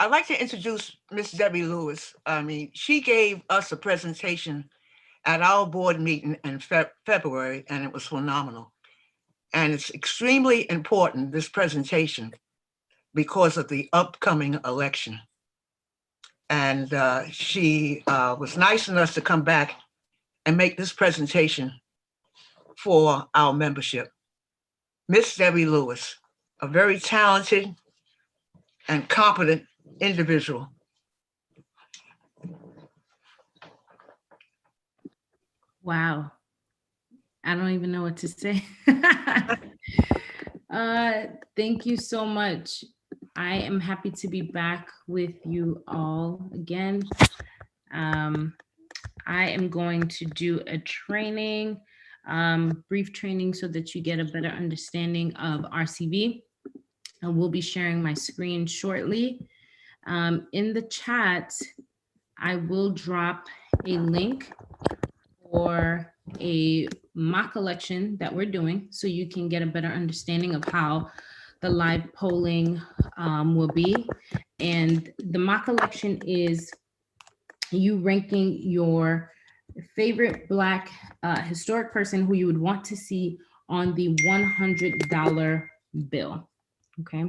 I'd like to introduce Miss Debbie Lewis. She gave us a presentation at our board meeting in February, and it was phenomenal. And it's extremely important, this presentation, because of the upcoming election. And she was nice enough to come back and make this presentation for our membership. Miss Debbie Lewis, a very talented and competent individual. Wow. I don't even know what to say. Thank you so much. I am happy to be back with you all again. I am going to do a training, brief training, so that you get a better understanding of RCV. I will be sharing my screen shortly. In the chat, I will drop a link for a mock election that we're doing, so you can get a better understanding of how the live polling will be. And the mock election is you ranking your favorite Black historic person who you would want to see on the $100 bill. Okay,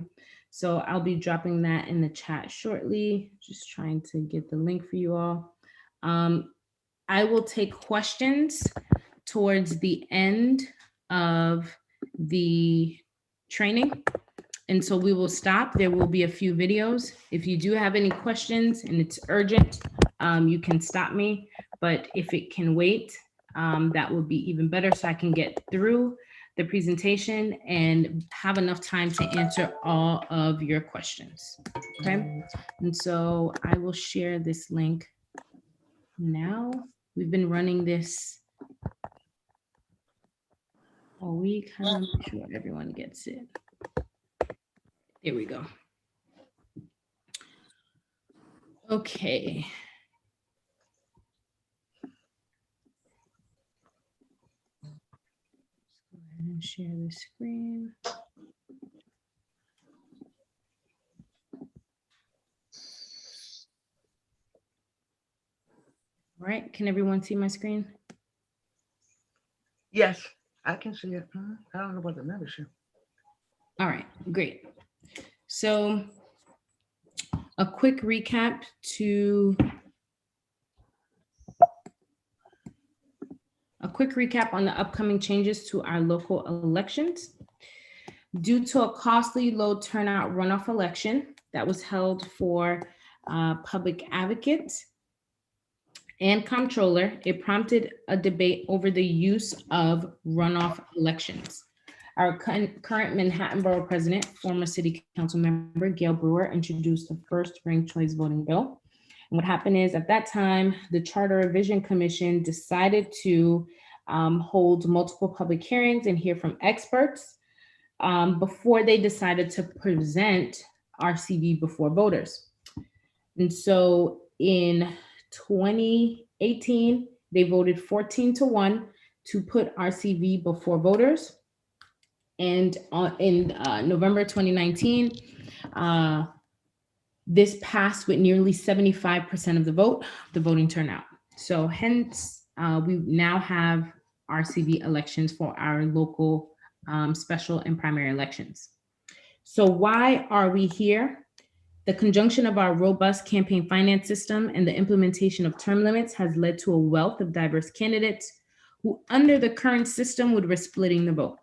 so I'll be dropping that in the chat shortly. Just trying to get the link for you all. I will take questions towards the end of the training. And so we will stop. There will be a few videos. If you do have any questions and it's urgent, you can stop me. But if it can wait, that would be even better, so I can get through the presentation and have enough time to answer all of your questions. Okay. And so I will share this link now. We've been running this all week. I want to make sure everyone gets it. Here we go. Okay. Let's go ahead and share the screen. All right, can everyone see my screen? Yes, I can see it. I don't know about the membership. All right, great. So a quick recap on the upcoming changes to our local elections. Due to a costly low turnout runoff election that was held for public advocate and comptroller, it prompted a debate over the use of runoff elections. Our current Manhattan Borough President, former City Council member Gail Brewer, introduced the first ranked choice voting bill. And what happened is, at that time, the Charter Revision Commission decided to hold multiple public hearings and hear from experts before they decided to present RCV before voters. And so in 2018, they voted 14-1 to put RCV before voters. And in November 2019, this passed with nearly 75% of the voting turnout. So hence, we now have RCV elections for our local special and primary elections. So why are we here? The conjunction of our robust campaign finance system and the implementation of term limits has led to a wealth of diverse candidates who, under the current system, would risk splitting the vote.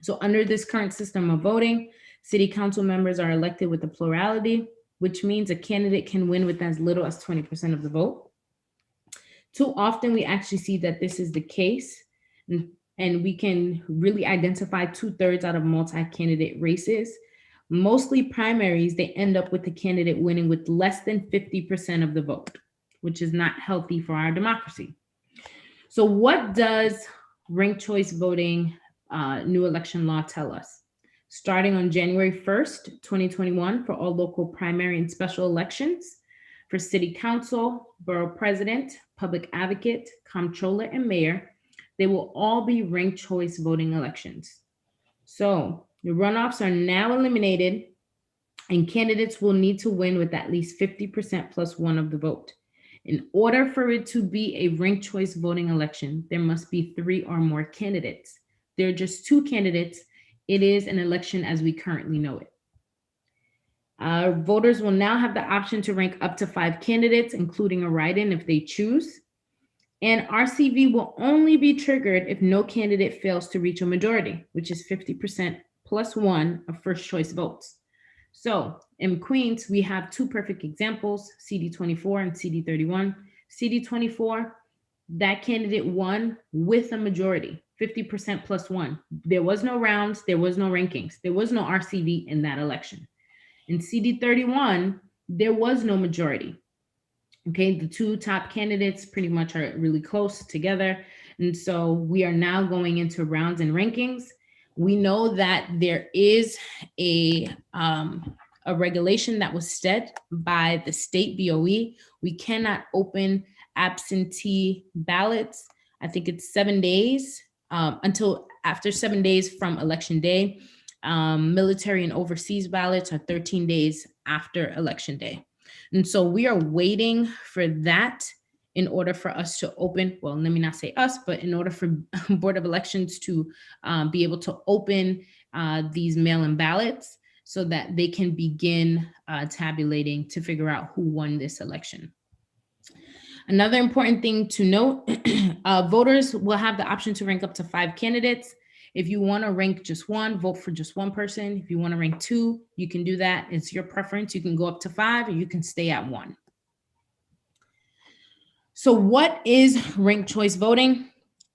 So under this current system of voting, city council members are elected with a plurality, which means a candidate can win with as little as 20% of the vote. Too often, we actually see that this is the case, and we can really identify 2/3 out of multi-candidate races. Mostly primaries, they end up with the candidate winning with less than 50% of the vote, which is not healthy for our democracy. So what does ranked choice voting new election law tell us? Starting on January 1st, 2021, for all local primary and special elections, for city council, borough president, public advocate, comptroller, and mayor, they will all be ranked choice voting elections. So the runoffs are now eliminated, and candidates will need to win with at least 50% plus one of the vote. In order for it to be a ranked choice voting election, there must be 3 or more candidates. There are just 2 candidates. It is an election as we currently know it. Voters will now have the option to rank up to 5 candidates, including a write-in if they choose. And RCV will only be triggered if no candidate fails to reach a majority, which is 50% plus 1 of first choice votes. So in Queens, we have 2 perfect examples, CD24 and CD31. CD24, that candidate won with a majority, 50% plus 1. There was no rounds, there was no rankings, there was no RCV in that election. In CD31, there was no majority. Okay, the 2 top candidates pretty much are really close together. And so we are now going into rounds and rankings. We know that there is a regulation that was set by the state BOE. We cannot open absentee ballots. I think it's 7 days until after 7 days from election day. Military and overseas ballots are 13 days after election day. And so we are waiting for that in order for us to open, well, let me not say us, but in order for Board of Elections to be able to open these mail-in ballots so that they can begin tabulating to figure out who won this election. Another important thing to note, voters will have the option to rank up to 5 candidates. If you want to rank just 1, vote for just 1 person. If you want to rank 2, you can do that. It's your preference. You can go up to 5 or you can stay at 1. So what is ranked choice voting?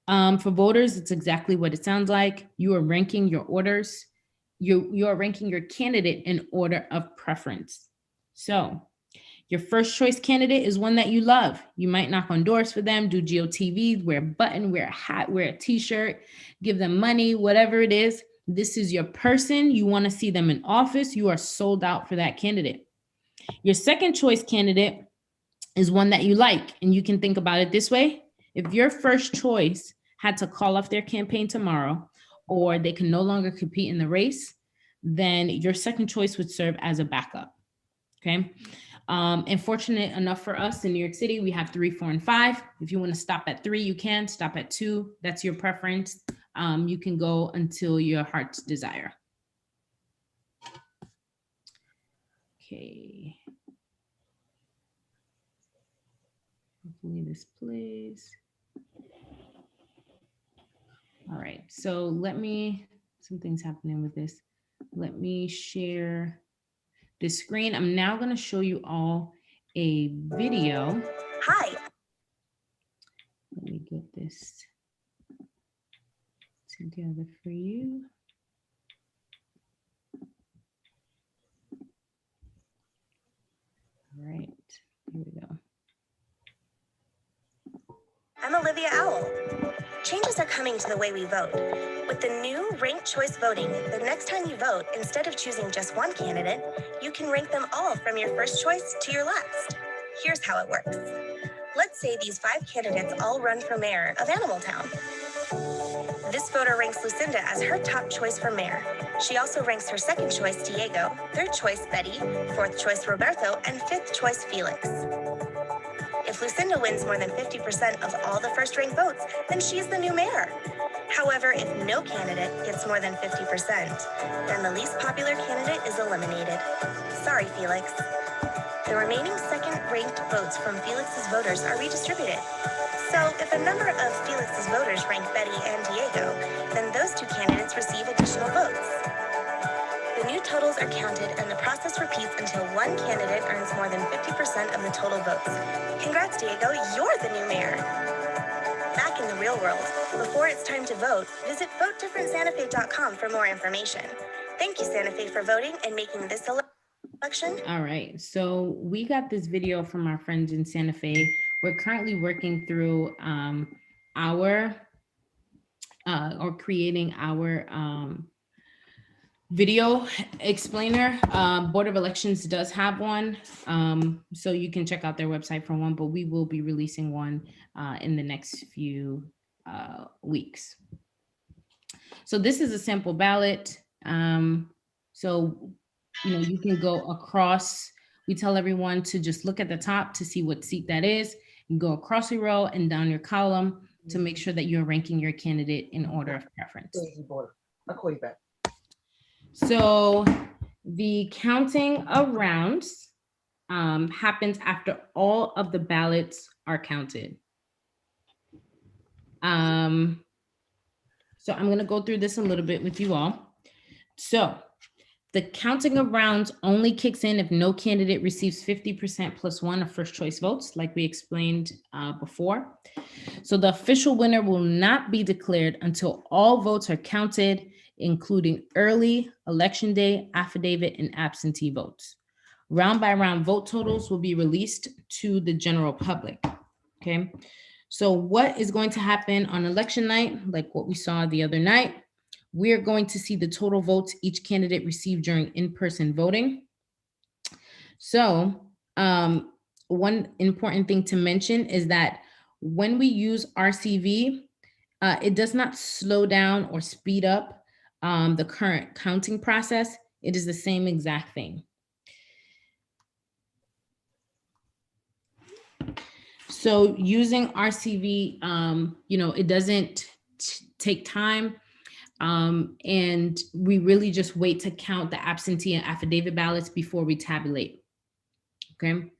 For voters, it's exactly what it sounds like. You are ranking your orders. You are ranking your candidate in order of preference. So your first choice candidate is one that you love. You might knock on doors for them, do GOTV, wear a button, wear a hat, wear a t-shirt, give them money, whatever it is. This is your person. You want to see them in office. You are sold out for that candidate. Your second choice candidate is one that you like. And you can think about it this way. If your first choice had to call off their campaign tomorrow, or they can no longer compete in the race, then your second choice would serve as a backup. Okay. And fortunate enough for us in New York City, we have 3, 4, and 5. If you want to stop at 3, you can stop at 2. That's your preference. You can go until your heart's desire. Okay. Hopefully this plays. All right. So something's happening with this. Let me share the screen. I'm now going to show you all a video. Hi. Let me get this together for you. All right, here we go. I'm Olivia Owl. Changes are coming to the way we vote. With the new ranked choice voting, the next time you vote, instead of choosing just 1 candidate, you can rank them all from your first choice to your last. Here's how it works. Let's say these 5 candidates all run for mayor of Animal Town. This voter ranks Lucinda as her top choice for mayor. She also ranks her second choice, Diego, third choice, Betty, fourth choice, Roberto, and fifth choice, Felix. If Lucinda wins more than 50% of all the first-ranked votes, then she's the new mayor. However, if no candidate gets more than 50%, then the least popular candidate is eliminated. Sorry, Felix. The remaining second-ranked votes from Felix's voters are redistributed. So if a number of Felix's voters rank Betty and Diego, then those 2 candidates receive additional votes. The new totals are counted and the process repeats until 1 candidate earns more than 50% of the total votes. Congrats, Diego, you're the new mayor. Back in the real world, before it's time to vote, visit votedifferentsantafe.com for more information. Thank you, Santa Fe, for voting and making this election. All right, so we got this video from our friends in Santa Fe. We're currently working through creating our video explainer. Board of Elections does have one, so you can check out their website for one, but we will be releasing one in the next few weeks. So this is a sample ballot. So you can go across. We tell everyone to just look at the top to see what seat that is. You go across your row and down your column to make sure that you're ranking your candidate in order of preference. I'll call you back. So the counting of rounds happens after all of the ballots are counted. So I'm going to go through this a little bit with you all. So the counting of rounds only kicks in if no candidate receives 50% plus one of first choice votes, like we explained before. So the official winner will not be declared until all votes are counted, including early, election day, affidavit, and absentee votes. Round by round vote totals will be released to the general public. Okay. So what is going to happen on election night, like what we saw the other night? We're going to see the total votes each candidate received during in-person voting. So one important thing to mention is that when we use RCV, it does not slow down or speed up the current counting process. It is the same exact thing. So using RCV, it doesn't take time. And we really just wait to count the absentee and affidavit ballots before we tabulate. Okay,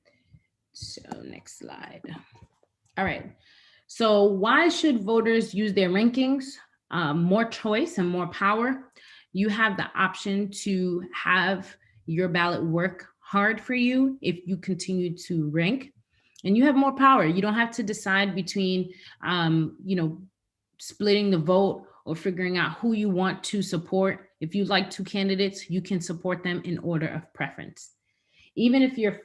so next slide. All right, so why should voters use their rankings? More choice and more power. You have the option to have your ballot work hard for you if you continue to rank, and you have more power. You don't have to decide between, splitting the vote or figuring out who you want to support. If you like two candidates, you can support them in order of preference. Even if your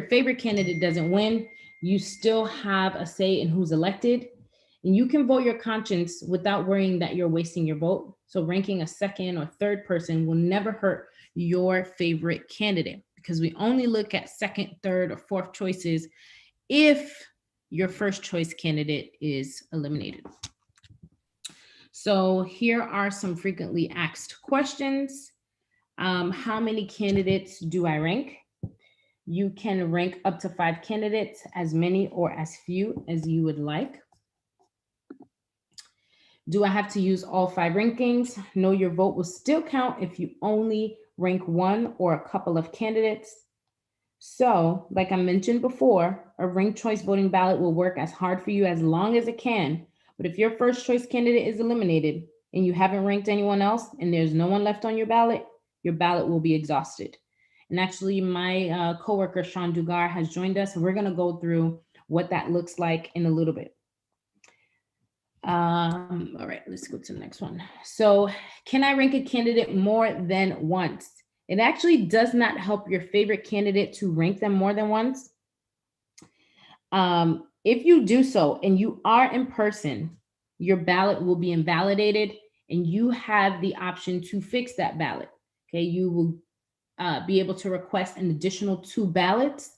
favorite candidate doesn't win, you still have a say in who's elected, and you can vote your conscience without worrying that you're wasting your vote. So ranking a second or third person will never hurt your favorite candidate, because we only look at second, third, or fourth choices if your first choice candidate is eliminated. So here are some frequently asked questions. How many candidates do I rank? You can rank up to 5 candidates, as many or as few as you would like. Do I have to use all 5 rankings? No, your vote will still count if you only rank one or a couple of candidates. So, like I mentioned before, a ranked choice voting ballot will work as hard for you as long as it can. But if your first choice candidate is eliminated and you haven't ranked anyone else and there's no one left on your ballot will be exhausted. And actually, my coworker, Sean Dugar, has joined us, and we're going to go through what that looks like in a little bit. All right, let's go to the next one. So, can I rank a candidate more than once? It actually does not help your favorite candidate to rank them more than once. If you do so and you are in person, your ballot will be invalidated, and you have the option to fix that ballot. Okay, you will be able to request an additional 2 ballots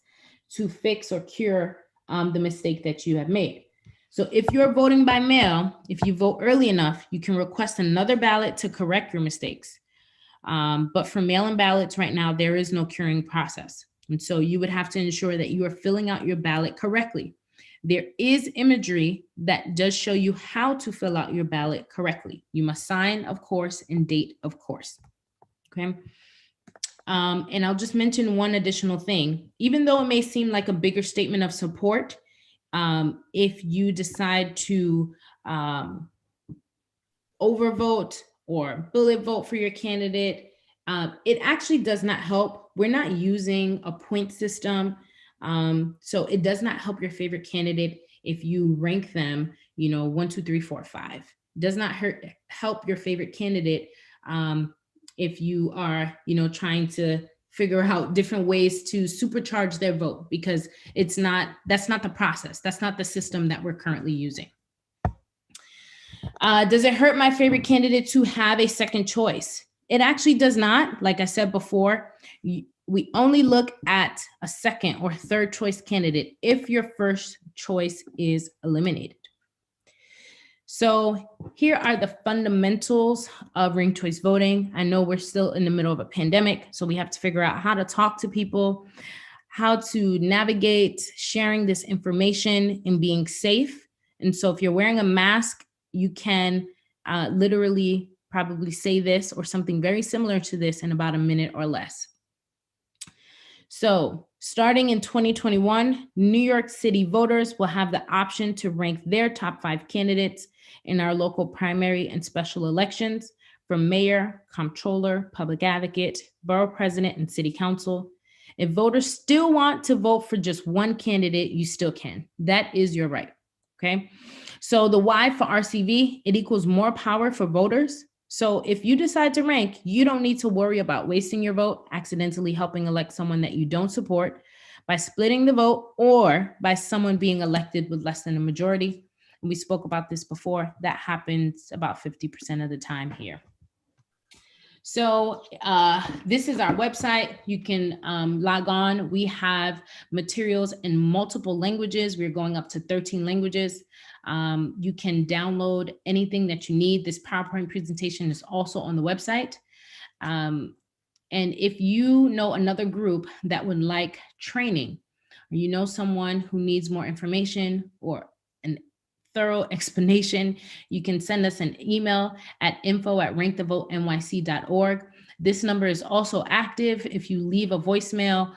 to fix or cure the mistake that you have made. So if you're voting by mail, if you vote early enough, you can request another ballot to correct your mistakes. But for mail-in ballots right now, there is no curing process. And so you would have to ensure that you are filling out your ballot correctly. There is imagery that does show you how to fill out your ballot correctly. You must sign, of course, and date, of course. Okay. And I'll just mention one additional thing. Even though it may seem like a bigger statement of support, if you decide to overvote or bullet vote for your candidate, it actually does not help. We're not using a point system. So it does not help your favorite candidate if you rank them, 1, 2, 3, 4, 5. It does not help your favorite candidate if you are, trying to figure out different ways to supercharge their vote, because that's not the process. That's not the system that we're currently using. Does it hurt my favorite candidate to have a second choice? It actually does not. Like I said before, we only look at a second or third choice candidate if your first choice is eliminated. So here are the fundamentals of ranked choice voting. I know we're still in the middle of a pandemic, so we have to figure out how to talk to people, how to navigate sharing this information and being safe. And so if you're wearing a mask, you can literally probably say this or something very similar to this in about a minute or less. So starting in 2021, New York City voters will have the option to rank their top 5 candidates in our local primary and special elections for mayor, comptroller, public advocate, borough president, and city council. If voters still want to vote for just one candidate, you still can. That is your right, okay? So the why for RCV, it equals more power for voters. So if you decide to rank, you don't need to worry about wasting your vote, accidentally helping elect someone that you don't support, by splitting the vote, or by someone being elected with less than a majority. And we spoke about this before. That happens about 50% of the time here. So this is our website. You can log on. We have materials in multiple languages. We're going up to 13 languages. You can download anything that you need. This PowerPoint presentation is also on the website. And if you know another group that would like training, or you know someone who needs more information or an thorough explanation, you can send us an email at info@rankthevotelyc.org. This number is also active. If you leave a voicemail,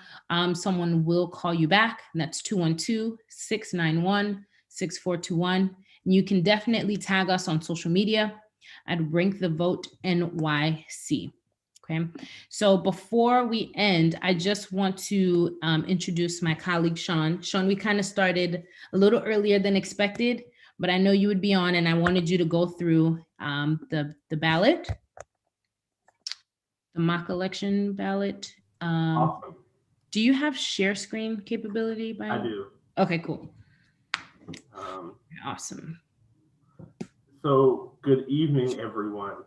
someone will call you back. And that's 212-691-6421. You can definitely tag us on social media at RankTheVoteNYC. Okay, so before we end, I just want to introduce my colleague, Sean. Sean, we kind of started a little earlier than expected, but I know you would be on, and I wanted you to go through the ballot, the mock election ballot. Awesome. Do you have share screen capability? I do. Okay, cool. Awesome. So good evening, everyone.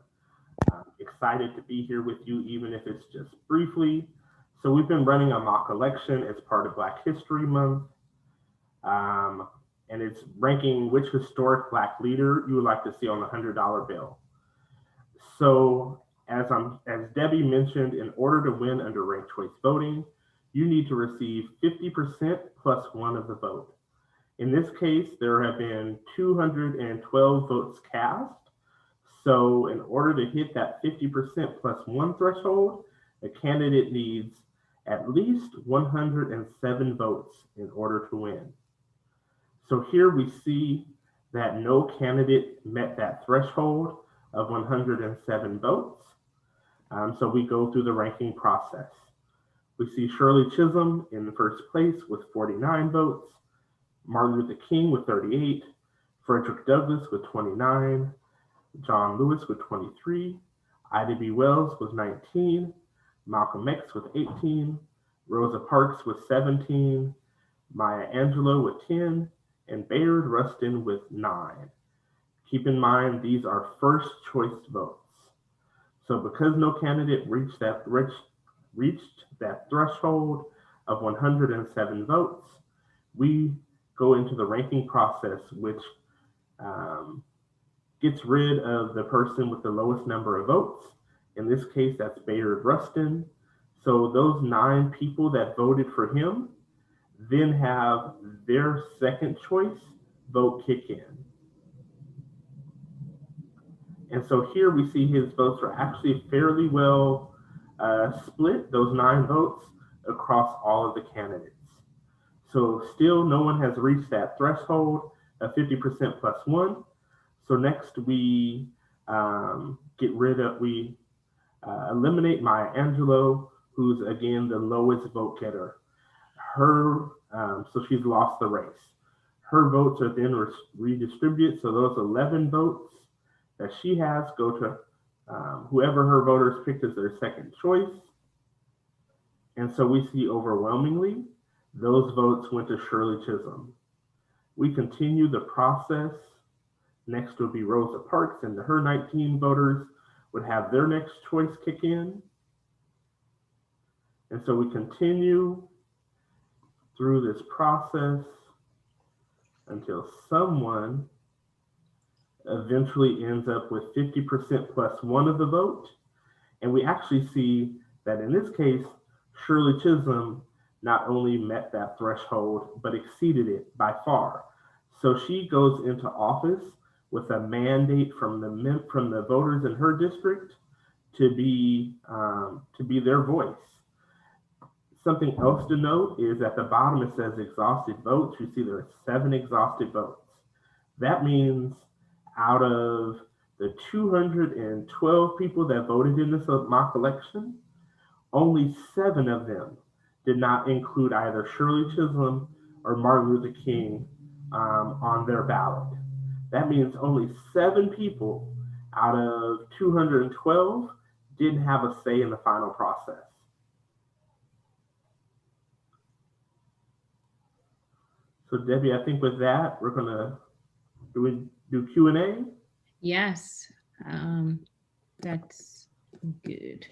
I'm excited to be here with you, even if it's just briefly. So we've been running a mock election as part of Black History Month. And it's ranking which historic Black leader you would like to see on the $100 bill. So as Debbie mentioned, in order to win under ranked choice voting, you need to receive 50% plus 1 of the vote. In this case, there have been 212 votes cast. So in order to hit that 50% plus 1 threshold, a candidate needs at least 107 votes in order to win. So here we see that no candidate met that threshold of 107 votes. So we go through the ranking process. We see Shirley Chisholm in the first place with 49 votes, Martin Luther King with 38, Frederick Douglass with 29, John Lewis with 23, Ida B. Wells with 19, Malcolm X with 18, Rosa Parks with 17, Maya Angelou with 10, and Bayard Rustin with 9. Keep in mind, these are first choice votes. So because no candidate reached that threshold of 107 votes, we go into the ranking process, which gets rid of the person with the lowest number of votes. In this case, that's Bayard Rustin. So those 9 people that voted for him then have their second choice vote kick in. And so here we see his votes are actually fairly well split, those 9 votes, across all of the candidates. So still no one has reached that threshold of 50% plus 1. So next we eliminate Maya Angelou, who's again the lowest vote getter. So she's lost the race. Her votes are then redistributed. So those 11 votes that she has go to whoever her voters picked as their second choice. And so we see overwhelmingly those votes went to Shirley Chisholm. We continue the process. Next would be Rosa Parks, and her 19 voters would have their next choice kick in. And so we continue through this process until someone eventually ends up with 50% plus one of the vote. And we actually see that in this case, Shirley Chisholm not only met that threshold, but exceeded it by far. So she goes into office with a mandate from the voters in her district to be their voice. Something else to note is at the bottom it says exhausted votes. You see there are 7 exhausted votes. That means out of the 212 people that voted in this mock election, only 7 of them did not include either Shirley Chisholm or Martin Luther King on their ballot. That means only 7 people out of 212 didn't have a say in the final process. So Debbie, I think with that, we're gonna do Q&A. Yes, that's good.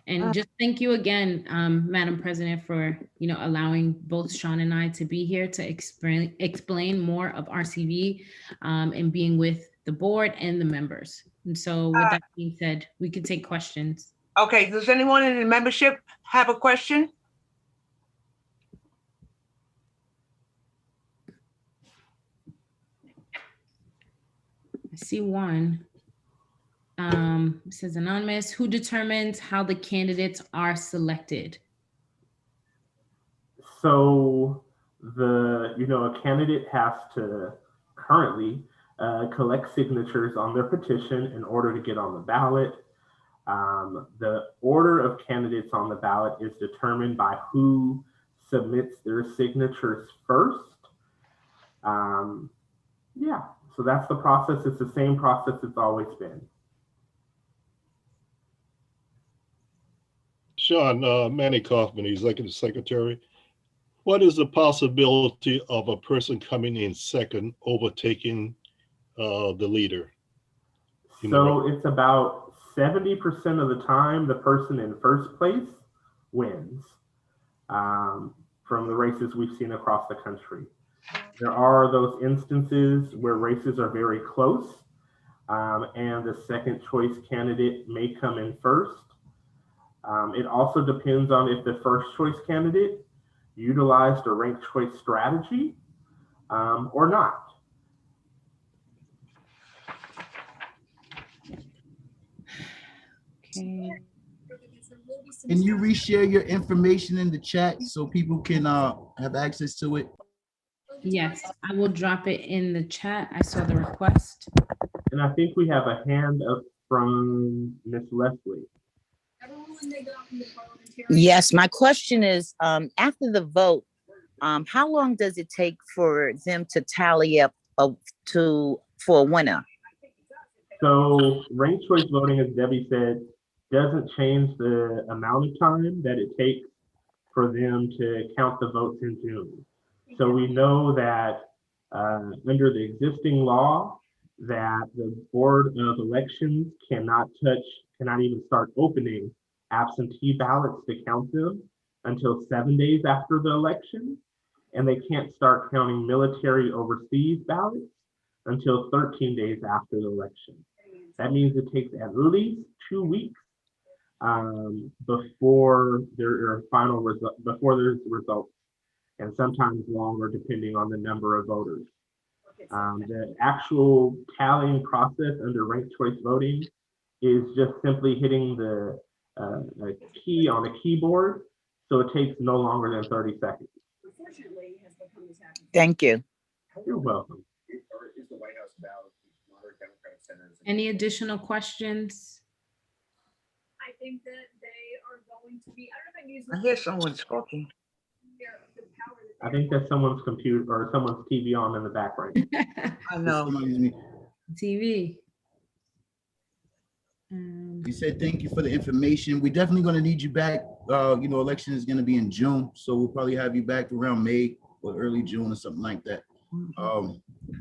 And just thank you again, Madam President, for allowing both Sean and I to be here to explain more of RCV and being with the board and the members. And so with that being said, we can take questions. Okay, does anyone in the membership have a question? I see one. It says anonymous, who determines how the candidates are selected? So a candidate has to currently collect signatures on their petition in order to get on the ballot. The order of candidates on the ballot is determined by who submits their signatures first. Yeah, so that's the process. It's the same process it's always been. Sean, Manny Kaufman, Executive Secretary. What is the possibility of a person coming in second overtaking the leader? So it's about 70% of the time the person in first place wins from the races we've seen across the country. There are those instances where races are very close and the second choice candidate may come in first. It also depends on if the first choice candidate utilized a ranked choice strategy or not. Okay. Can you reshare your information in the chat so people can have access to it? Yes, I will drop it in the chat. I saw the request. And I think we have a hand up from Miss Leslie. Yes, my question is, after the vote, how long does it take for them to tally up for a winner? So ranked choice voting, as Debbie said, doesn't change the amount of time that it takes for them to count the votes in June. So we know that under the existing law, that the Board of Elections cannot even start opening absentee ballots to count them until 7 days after the election. And they can't start counting military overseas ballots until 13 days after the election. That means it takes at least 2 weeks before there are final results, before there's results, and sometimes longer depending on the number of voters. The actual tallying process under ranked choice voting is just simply hitting the key on a keyboard, so it takes no longer than 30 seconds. Thank you. You're welcome. Any additional questions? I think that they are going to be, I don't know if I use. I hear someone talking. I think that's someone's computer or someone's TV on in the background. I know. TV. You said thank you for the information. We're definitely going to need you back. Election is going to be in June, so we'll probably have you back around May or early June or something like that.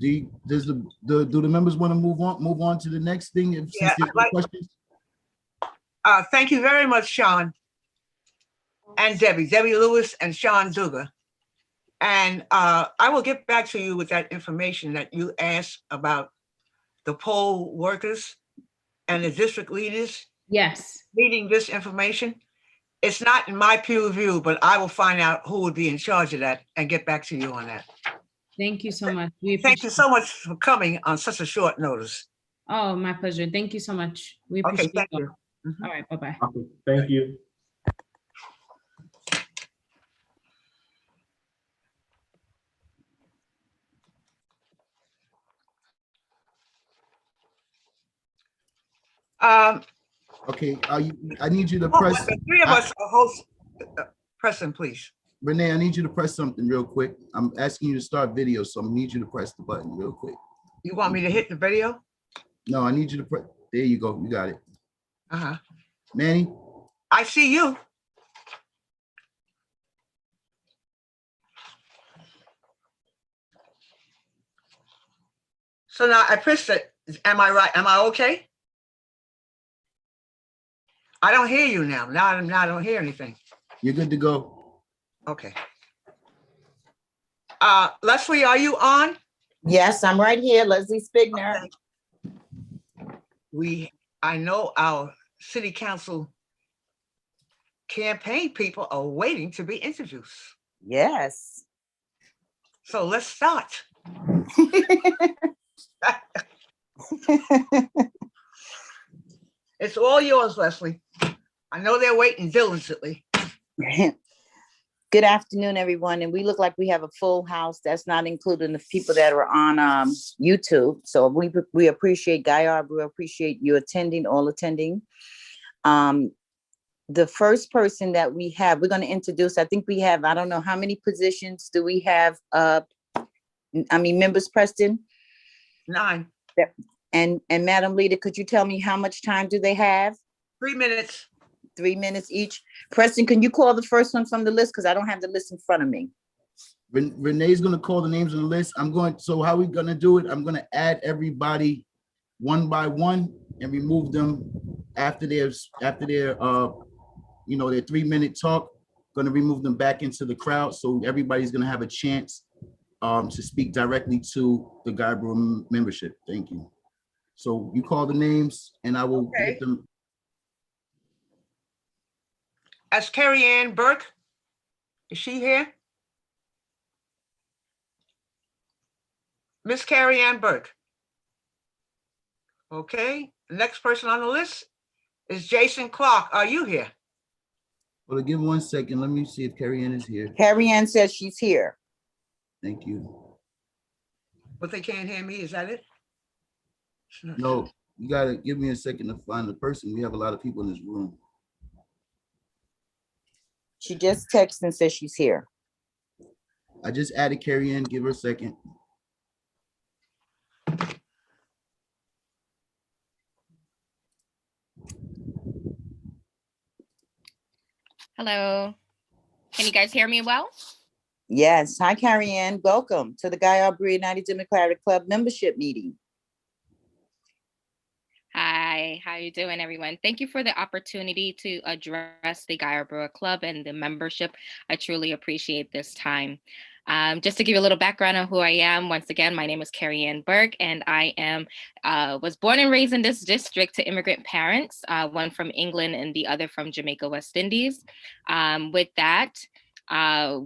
Do the members want to move on to the next thing? Yeah, Questions? Thank you very much, Sean and Debbie Lewis and Sean Duga. And I will get back to you with that information that you asked about the poll workers and the district leaders Yes. needing this information? It's not in my peer review, but I will find out who would be in charge of that and get back to you on that. Thank you so much. We Thank you appreciate so much for coming on such a short notice. Oh, my pleasure. Thank you so much. We Okay, appreciate thank it. you. Mhm. All right, bye-bye. Okay, thank you. Okay, I need you to Oh, press, but the three of us are hosts. Preston, please. Renee, I need you to press something real quick. I'm asking you to start video, so I need you to press the button real quick. You want me to hit the video? No, I need you to press, there you go, you got it. Uh-huh. Manny, I see you. So now I pressed it. Am I right? Am I okay? I don't hear you now. Now I don't hear anything. you're good to go. Okay. Leslie, are you on? Yes, I'm right here, Leslie Spigner. I know our city council campaign people are waiting to be introduced. Yes. So let's start. It's all yours, Leslie. I know they're waiting diligently. Good afternoon, everyone. And we look like we have a full house. That's not including the people that are on YouTube. So we appreciate Guy Arbor, appreciate you attending, all attending. The first person that we have, we're going to introduce, I think we have, I don't know how many positions do we have? Members, Preston? 9. And Madam Leader, could you tell me how much time do they have? 3 minutes. 3 minutes each. Preston, can you call the first one from the list? Because I don't have the list in front of me. Renee's gonna call the names on the list. So how we gonna do it? I'm gonna add everybody one by one and remove them after their 3-minute talk. Gonna remove them back into the crowd. So everybody's gonna have a chance to speak directly to the Guy Brewer membership. Thank you. So you call the names and I will get them. As Kerryanne Burke, is she here? Miss Kerryanne Burke. Okay, the next person on the list is Jason Clark. Are you here? Well, give me 1 second. Let me see if Kerryanne is here. Kerryanne says she's here. Thank you. But they can't hear me, is that it? No, you gotta give me a second to find the person. We have a lot of people in this room. She just texted and says she's here. I just added Kerryanne. Give her a second. Hello. Can you guys hear me well? Yes. Hi, Kerryanne. Welcome to the Guy Arbor United Democratic Club membership meeting. Hi, how you doing, everyone? Thank you for the opportunity to address the Guy Arbor Club and the membership. I truly appreciate this time. Just to give you a little background on who I am, once again, my name is Kerryanne Burke, and I was born and raised in this district to immigrant parents, one from England and the other from Jamaica, West Indies. With that,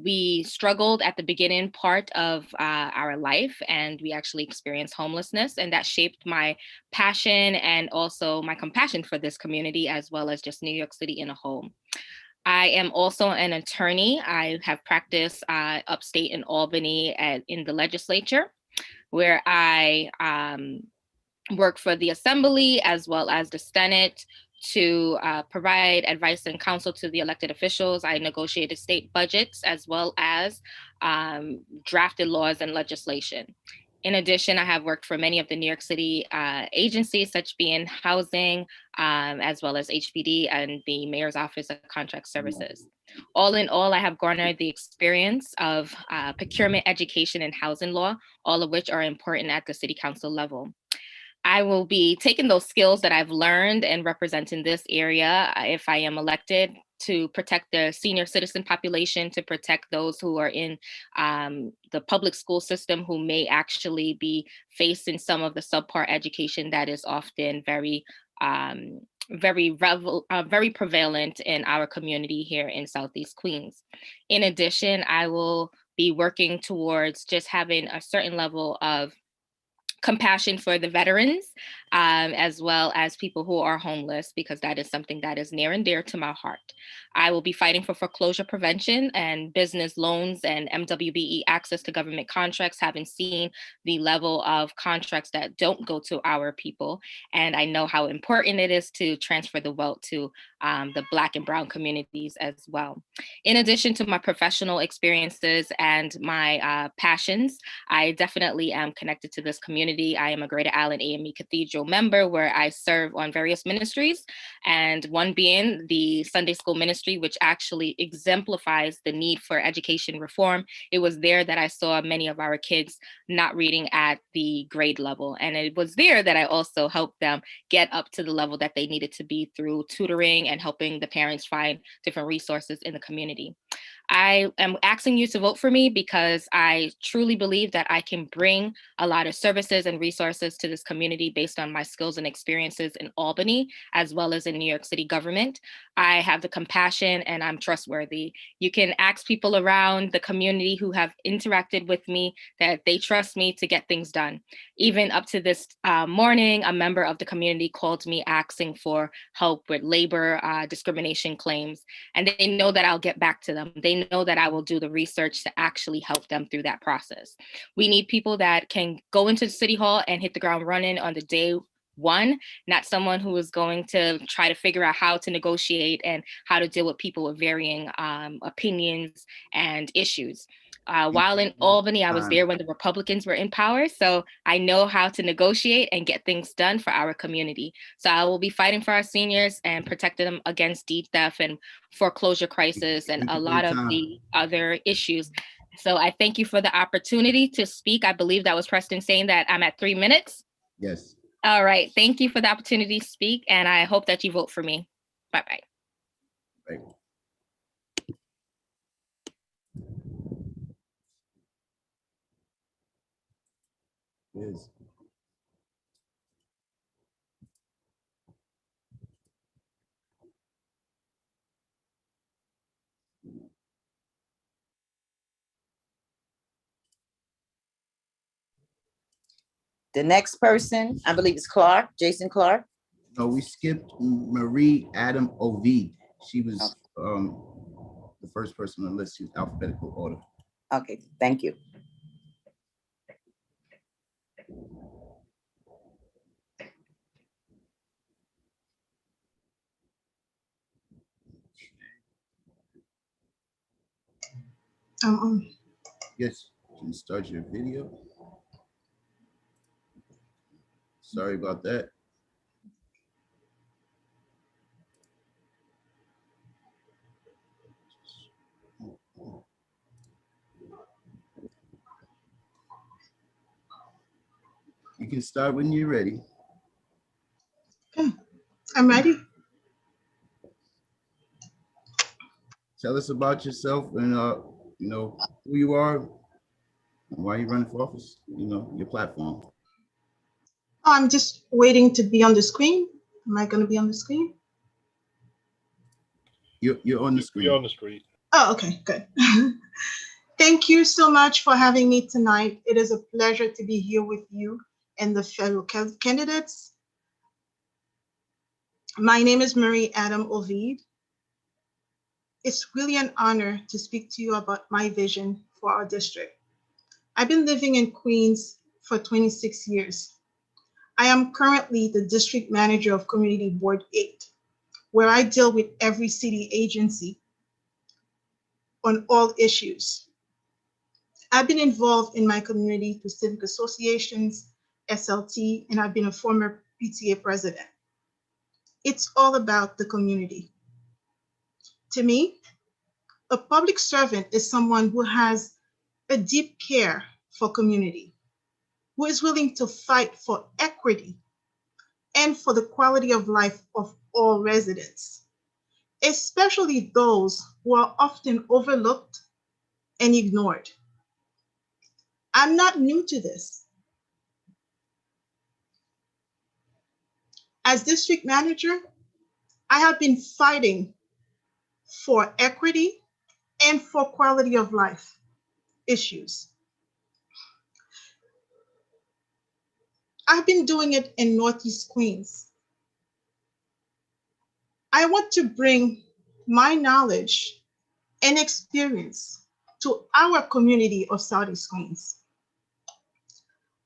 we struggled at the beginning part of our life, and we actually experienced homelessness, and that shaped my passion and also my compassion for this community, as well as just New York City in a whole. I am also an attorney. I have practiced upstate in Albany in the legislature, where I work for the Assembly as well as the Senate to provide advice and counsel to the elected officials. I negotiated state budgets as well as drafted laws and legislation. In addition, I have worked for many of the New York City agencies, such being housing, as well as HPD and the Mayor's Office of Contract Services. All in all, I have garnered the experience of procurement, education, and housing law, all of which are important at the City Council level. I will be taking those skills that I've learned and representing this area if I am elected to protect the senior citizen population, to protect those who are in the public school system who may actually be facing some of the subpar education that is often very prevalent in our community here in Southeast Queens. In addition, I will be working towards just having a certain level of compassion for the veterans, as well as people who are homeless, because that is something that is near and dear to my heart. I will be fighting for foreclosure prevention and business loans and MWBE access to government contracts, having seen the level of contracts that don't go to our people. And I know how important it is to transfer the wealth to the Black and Brown communities as well. In addition to my professional experiences and my passions, I definitely am connected to this community. I am a Greater Allen AME Cathedral member where I serve on various ministries, and one being the Sunday School ministry, which actually exemplifies the need for education reform. It was there that I saw many of our kids not reading at the grade level. And it was there that I also helped them get up to the level that they needed to be through tutoring and helping the parents find different resources in the community. I am asking you to vote for me because I truly believe that I can bring a lot of services and resources to this community based on my skills and experiences in Albany, as well as in New York City government. I have the compassion and I'm trustworthy. You can ask people around the community who have interacted with me that they trust me to get things done. Even up to this morning, a member of the community called me asking for help with labor discrimination claims, and they know that I'll get back to them. They know that I will do the research to actually help them through that process. We need people that can go into the City Hall and hit the ground running on the day one, not someone who is going to try to figure out how to negotiate and how to deal with people with varying opinions and issues. While in Albany, I was there when the Republicans were in power, so I know how to negotiate and get things done for our community. So I will be fighting for our seniors and protecting them against deed theft and foreclosure crisis and a lot of the other issues. So I thank you for the opportunity to speak. I believe that was Preston saying that I'm at 3 minutes. Yes. All right. Thank you for the opportunity to speak, and I hope that you vote for me. Bye-bye. Right. Yes. The next person, I believe, is Clark, Jason Clark. No, we skipped Marie Adam Ovid. She was the first person on the list. She was alphabetical order. Okay, thank you. Yes, can you start your video? Sorry about that. You can start when you're ready. I'm ready. Tell us about yourself and you know who you are and why you running for office. You know your platform. I'm just waiting to be on the screen. Am I going to be on the screen? You're on the screen. You're on the screen. Oh, okay, good. Thank you so much for having me tonight. It is a pleasure to be here with you and the fellow candidates. My name is Marie Adam Ovid. It's really an honor to speak to you about my vision for our district. I've been living in Queens for 26 years. I am currently the district manager of Community Board 8, where I deal with every city agency on all issues. I've been involved in my community through civic associations, SLT, and I've been a former PTA president. It's all about the community. To me, a public servant is someone who has a deep care for community, who is willing to fight for equity and for the quality of life of all residents. especially those who are often overlooked and ignored. I'm not new to this. As district manager, I have been fighting for equity and for quality of life issues. I've been doing it in Northeast Queens. I want to bring my knowledge and experience to our community of Southeast Queens.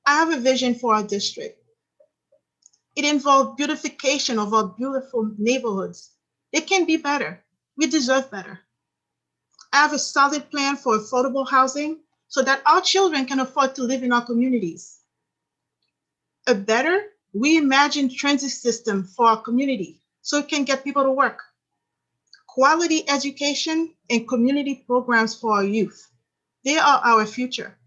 I have a vision for our district. It involves beautification of our beautiful neighborhoods. It can be better. We deserve better. I have a solid plan for affordable housing so that our children can afford to live in our communities. A better reimagined transit system for our community so it can get people to work. Quality education and community programs for our youth. They are our future.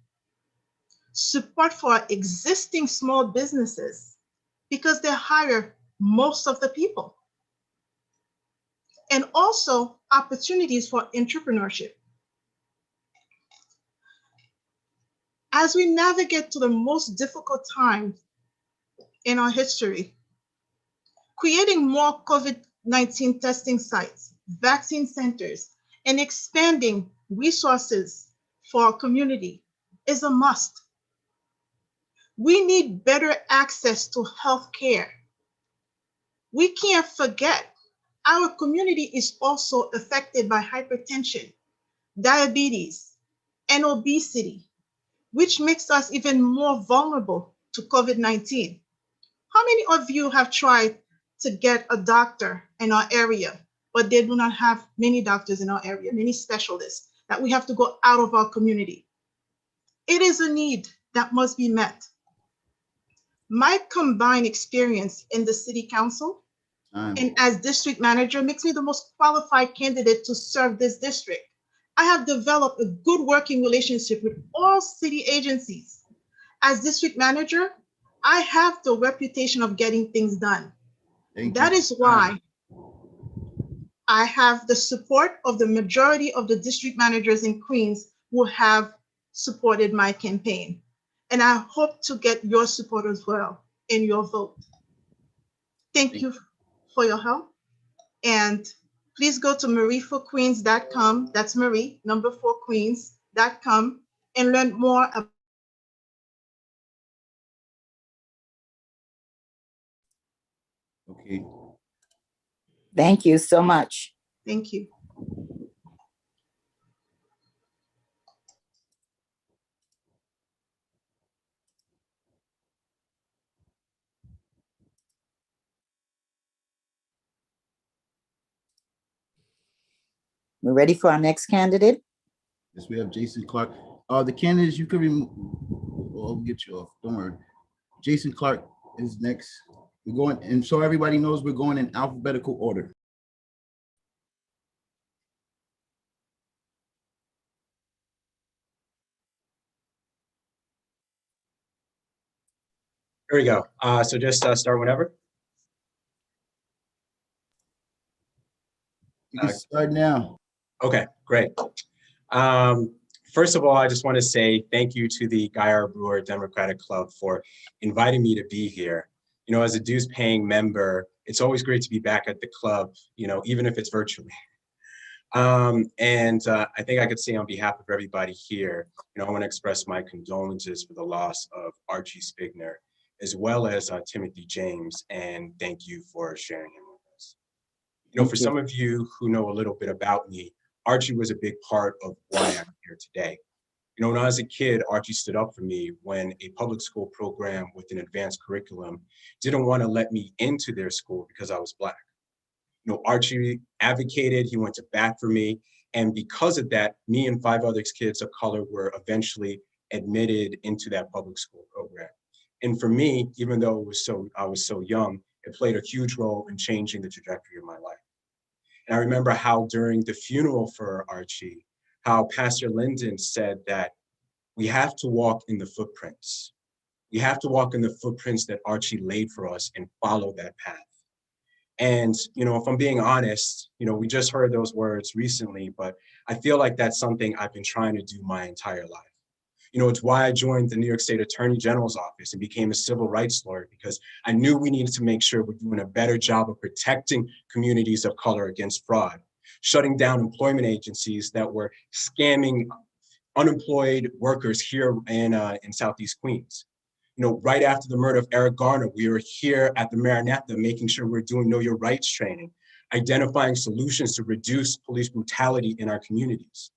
Support for our existing small businesses because they hire most of the people. And also opportunities for entrepreneurship. As we navigate to the most difficult time in our history, creating more COVID-19 testing sites, vaccine centers, and expanding resources for our community is a must. We need better access to health care. We can't forget our community is also affected by hypertension, diabetes, and obesity, which makes us even more vulnerable to COVID-19. How many of you have tried to get a doctor in our area, but they do not have many doctors in our area, many specialists, that we have to go out of our community? It is a need that must be met. My combined experience in the city council and as district manager makes me the most qualified candidate to serve this district. I have developed a good working relationship with all city agencies. As district manager, I have the reputation of getting things done. That is why I have the support of the majority of the district managers in Queens who have supported my campaign. And I hope to get your support as well in your vote. Thank you for your help. And please go to marieforqueens.com. That's Marie, number 4 Queens.com, and learn more about. Okay. Thank you so much. Thank you. We're ready for our next candidate. Yes, we have Jason Clark. The candidates you can remove. I'll get you off. Don't worry. Jason Clark is next. We're going, and so everybody knows we're going in alphabetical order. Here we go. So just start whenever. You can start now. Okay, great. First of all, I just want to say thank you to the Guy R. Brewer Democratic Club for inviting me to be here. You know, as a dues paying member, it's always great to be back at the club, you know, even if it's virtually. I think I could say on behalf of everybody here, you know, I want to express my condolences for the loss of Archie Spigner, as well as Timothy James, and thank you for sharing him with us. You know, for some of you who know a little bit about me, Archie was a big part of why I'm here today. You know, when I was a kid, Archie stood up for me when a public school program with an advanced curriculum didn't want to let me into their school because I was Black. You know, Archie advocated, he went to bat for me. And because of that, me and 5 other kids of color were eventually admitted into that public school program. And for me, even though I was so young, it played a huge role in changing the trajectory of my life. And I remember how during the funeral for Archie, how Pastor Linden said that we have to walk in the footprints. We have to walk in the footprints that Archie laid for us and follow that path. And, you know, if I'm being honest, you know, we just heard those words recently, but I feel like that's something I've been trying to do my entire life. You know, it's why I joined the New York State Attorney General's office and became a civil rights lawyer, because I knew we needed to make sure we're doing a better job of protecting communities of color against fraud, shutting down employment agencies that were scamming unemployed workers here in Southeast Queens. You know, right after the murder of Eric Garner, we were here at the Maranatha making sure we're doing Know Your Rights training, identifying solutions to reduce police brutality in our communities.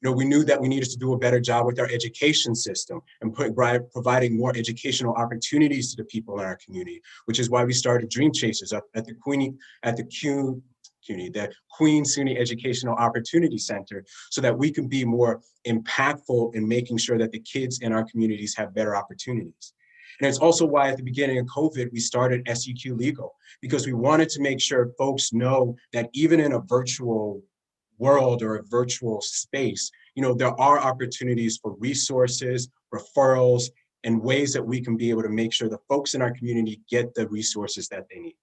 You know, we knew that we needed to do a better job with our education system and providing more educational opportunities to the people in our community, which is why we started Dream Chasers at the Queen SUNY Educational Opportunity Center, so that we can be more impactful in making sure that the kids in our communities have better opportunities. And it's also why at the beginning of COVID, we started SEQ Legal, because we wanted to make sure folks know that even in a virtual world or a virtual space, you know, there are opportunities for resources, referrals, and ways that we can be able to make sure the folks in our community get the resources that they need.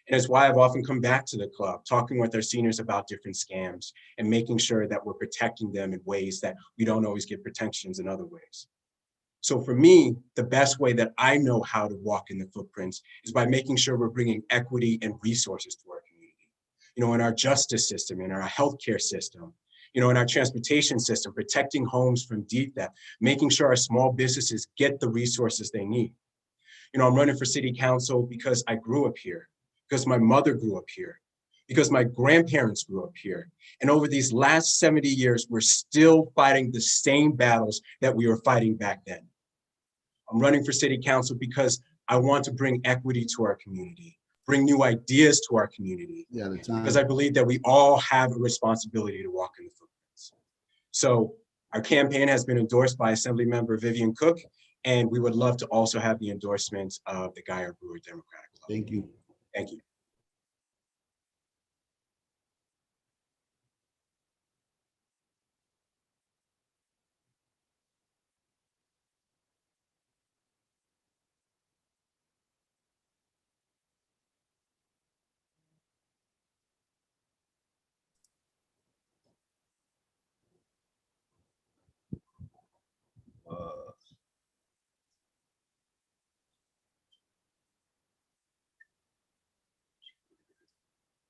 And it's why I've often come back to the club, talking with our seniors about different scams and making sure that we're protecting them in ways that we don't always get protections in other ways. So for me, the best way that I know how to walk in the footprints is by making sure we're bringing equity and resources to our community. You know, in our justice system, in our healthcare system, you know, in our transportation system, protecting homes from deed theft, making sure our small businesses get the resources they need. You know, I'm running for city council because I grew up here, because my mother grew up here, because my grandparents grew up here. And over these last 70 years, we're still fighting the same battles that we were fighting back then. I'm running for city council because I want to bring equity to our community, bring new ideas to our community, because I believe that we all have a responsibility to walk in the footprints. So our campaign has been endorsed by Assemblymember Vivian Cook, and we would love to also have the endorsement of the Guy R. Brewer Democratic Club. Thank you. Thank you.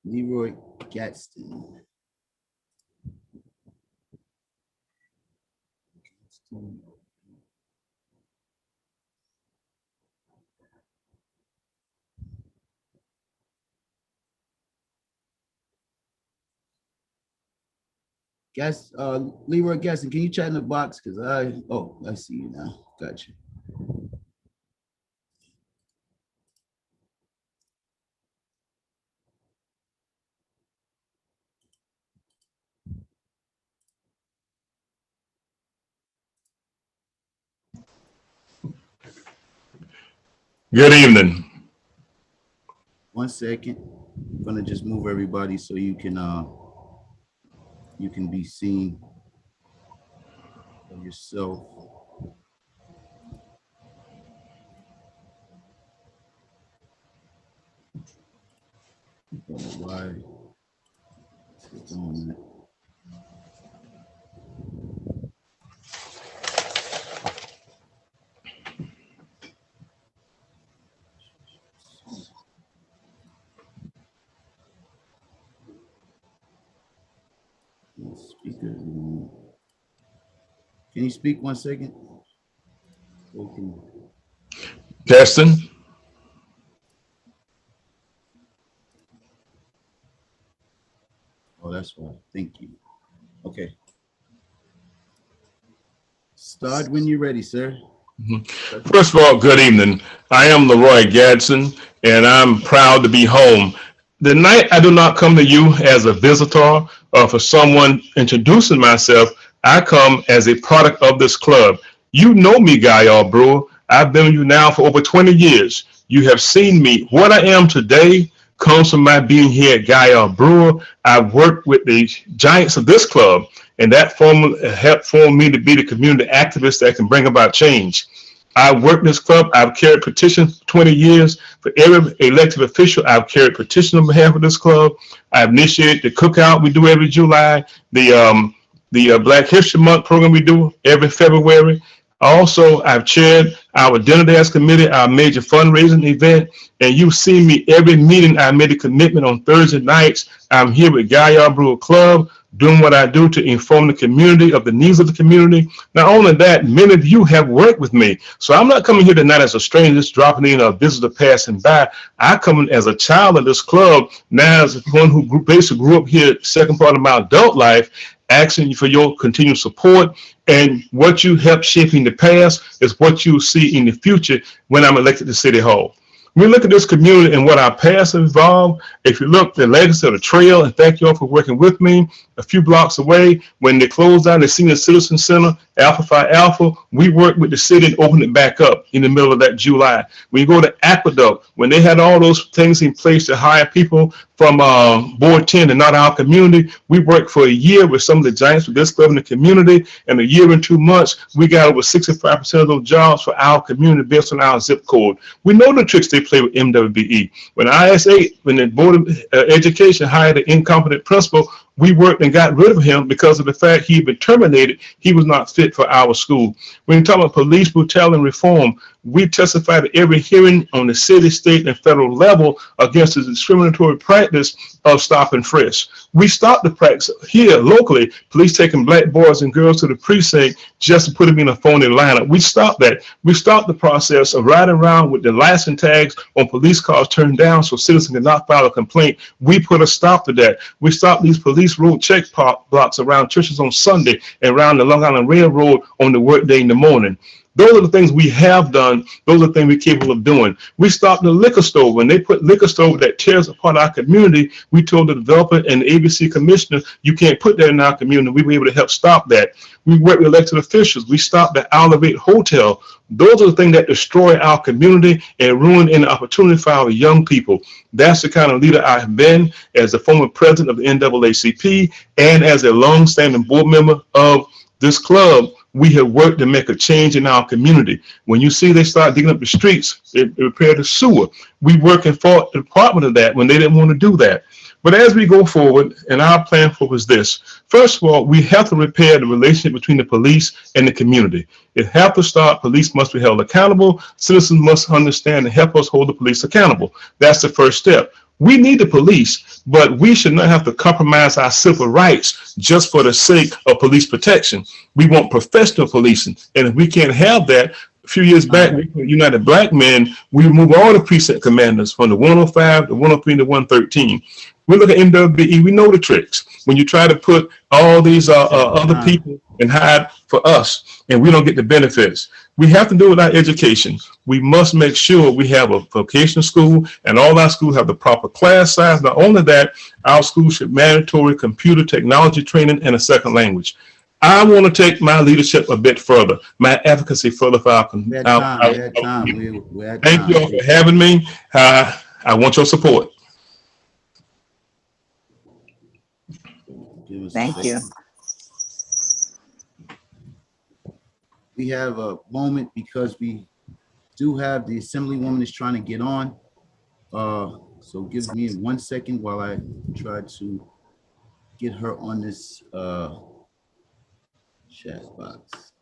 Leroy Gadsden. Leroy Gadsden, can you chat in the box? Because I see you now. Gotcha. Good evening. 1 second. I'm gonna just move everybody so you can be seen of yourself. Why is it doing that? Speaker. Can you speak 1 second? Okay. Justin? Oh, that's why. Thank you. Okay. Start when you're ready, sir. First of all, good evening. I am Leroy Gadsden, and I'm proud to be home. The night I do not come to you as a visitor or for someone introducing myself, I come as a product of this club. You know me, Guy R. Brewer. I've been with you now for over 20 years. You have seen me. What I am today comes from my being here at Guy R. Brewer. I've worked with the giants of this club, and that helped form me to be the community activist that can bring about change. I worked this club. I've carried petitions for 20 years. For every elected official, I've carried petition on behalf of this club. I've initiated the cookout we do every July, the Black History Month program we do every February. Also, I've chaired our dinner dance committee, our major fundraising event, and you've seen me every meeting. I made a commitment on Thursday nights. I'm here with Gaillard Brewer Club, doing what I do to inform the community of the needs of the community. Not only that, many of you have worked with me. So I'm not coming here tonight as a stranger, just dropping in, a visitor passing by. I come in as a child of this club, now as one who basically grew up here, second part of my adult life, asking you for your continued support. And what you helped shape in the past is what you see in the future when I'm elected to City Hall. When we look at this community and what our past have involved, if you look at the legacy of the trail, and thank you all for working with me, a few blocks away, when they closed down the Senior Citizen Center, Alpha Phi Alpha, we worked with the city and opened it back up in the middle of that July. When you go to Aqueduct, when they had all those things in place to hire people from Board 10 and not our community, we worked for a year with some of the giants of this club in the community, and a year and 2 months, we got over 65% of those jobs for our community based on our zip code. We know the tricks they play with MWBE. When ISA, when the Board of Education hired an incompetent principal, we worked and got rid of him because of the fact he'd been terminated. He was not fit for our school. When you talk about police brutality and reform, we testified at every hearing on the city, state, and federal level against the discriminatory practice of stop and frisk. We stopped the practice here locally, police taking black boys and girls to the precinct just to put them in a phony lineup. We stopped that. We stopped the process of riding around with the license tags on police cars turned down so citizens could not file a complaint. We put a stop to that. We stopped these police road check blocks around churches on Sunday and around the Long Island Railroad on the workday in the morning. Those are the things we have done. Those are the things we're capable of doing. We stopped the liquor store. When they put liquor store that tears apart our community, we told the developer and the ABC commissioner, you can't put that in our community. We were able to help stop that. We worked with elected officials. We stopped the Elevate Hotel. Those are the things that destroy our community and ruin any opportunity for our young people. That's the kind of leader I have been as the former president of the NAACP and as a longstanding board member of this club. We have worked to make a change in our community. When you see they start digging up the streets, they repair the sewer. We work and fought the department of that when they didn't want to do that. But as we go forward, and our plan for was this: first of all, we have to repair the relationship between the police and the community. It has to start. Police must be held accountable. Citizens must understand and help us hold the police accountable. That's the first step. We need the police, but we should not have to compromise our civil rights just for the sake of police protection. We want professional policing. And if we can't have that, a few years back, United Black Men, we removed all the precinct commanders from the 105, the 103, the 113. We look at MWBE, we know the tricks. When you try to put all these other people and hide for us, and we don't get the benefits. We have to do with our education. We must make sure we have a vocational school and all our schools have the proper class size. Not only that, our schools should mandatory computer technology training and a second language. I want to take my leadership a bit further, my advocacy further for our community. Thank you all for having me. I want your support. Thank you. We have a moment because we do have the Assemblywoman is trying to get on. So give me 1 second while I try to get her on this chat box.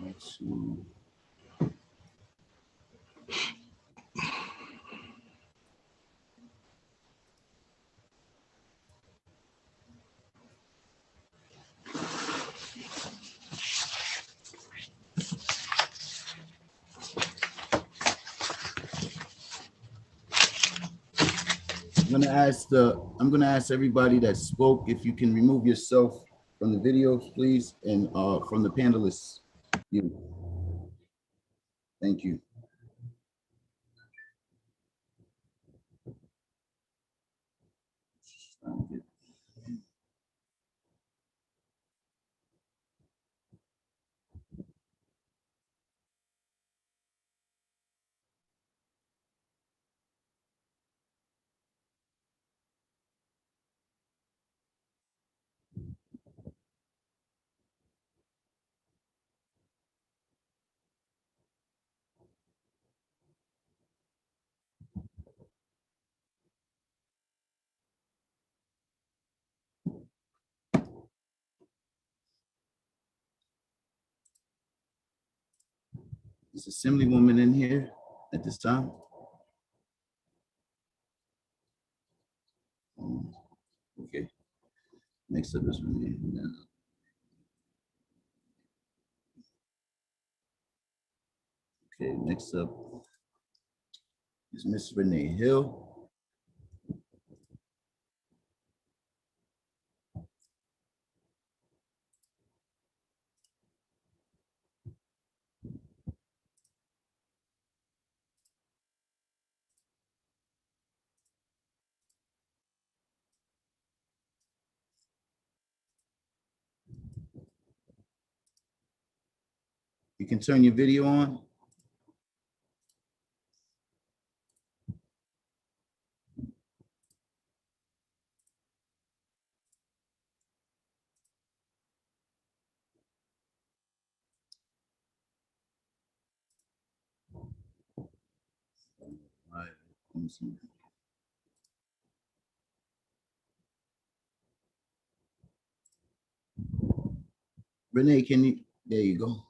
Let's see. I'm gonna ask everybody that spoke if you can remove yourself from the videos, please, and from the panelists. Thank you. Is Assemblywoman in here at this time? Okay. Next up is Rene. Okay, next up is Miss Rene Hill. You can turn your video on. All right, let me see. Rene, can you, there you go.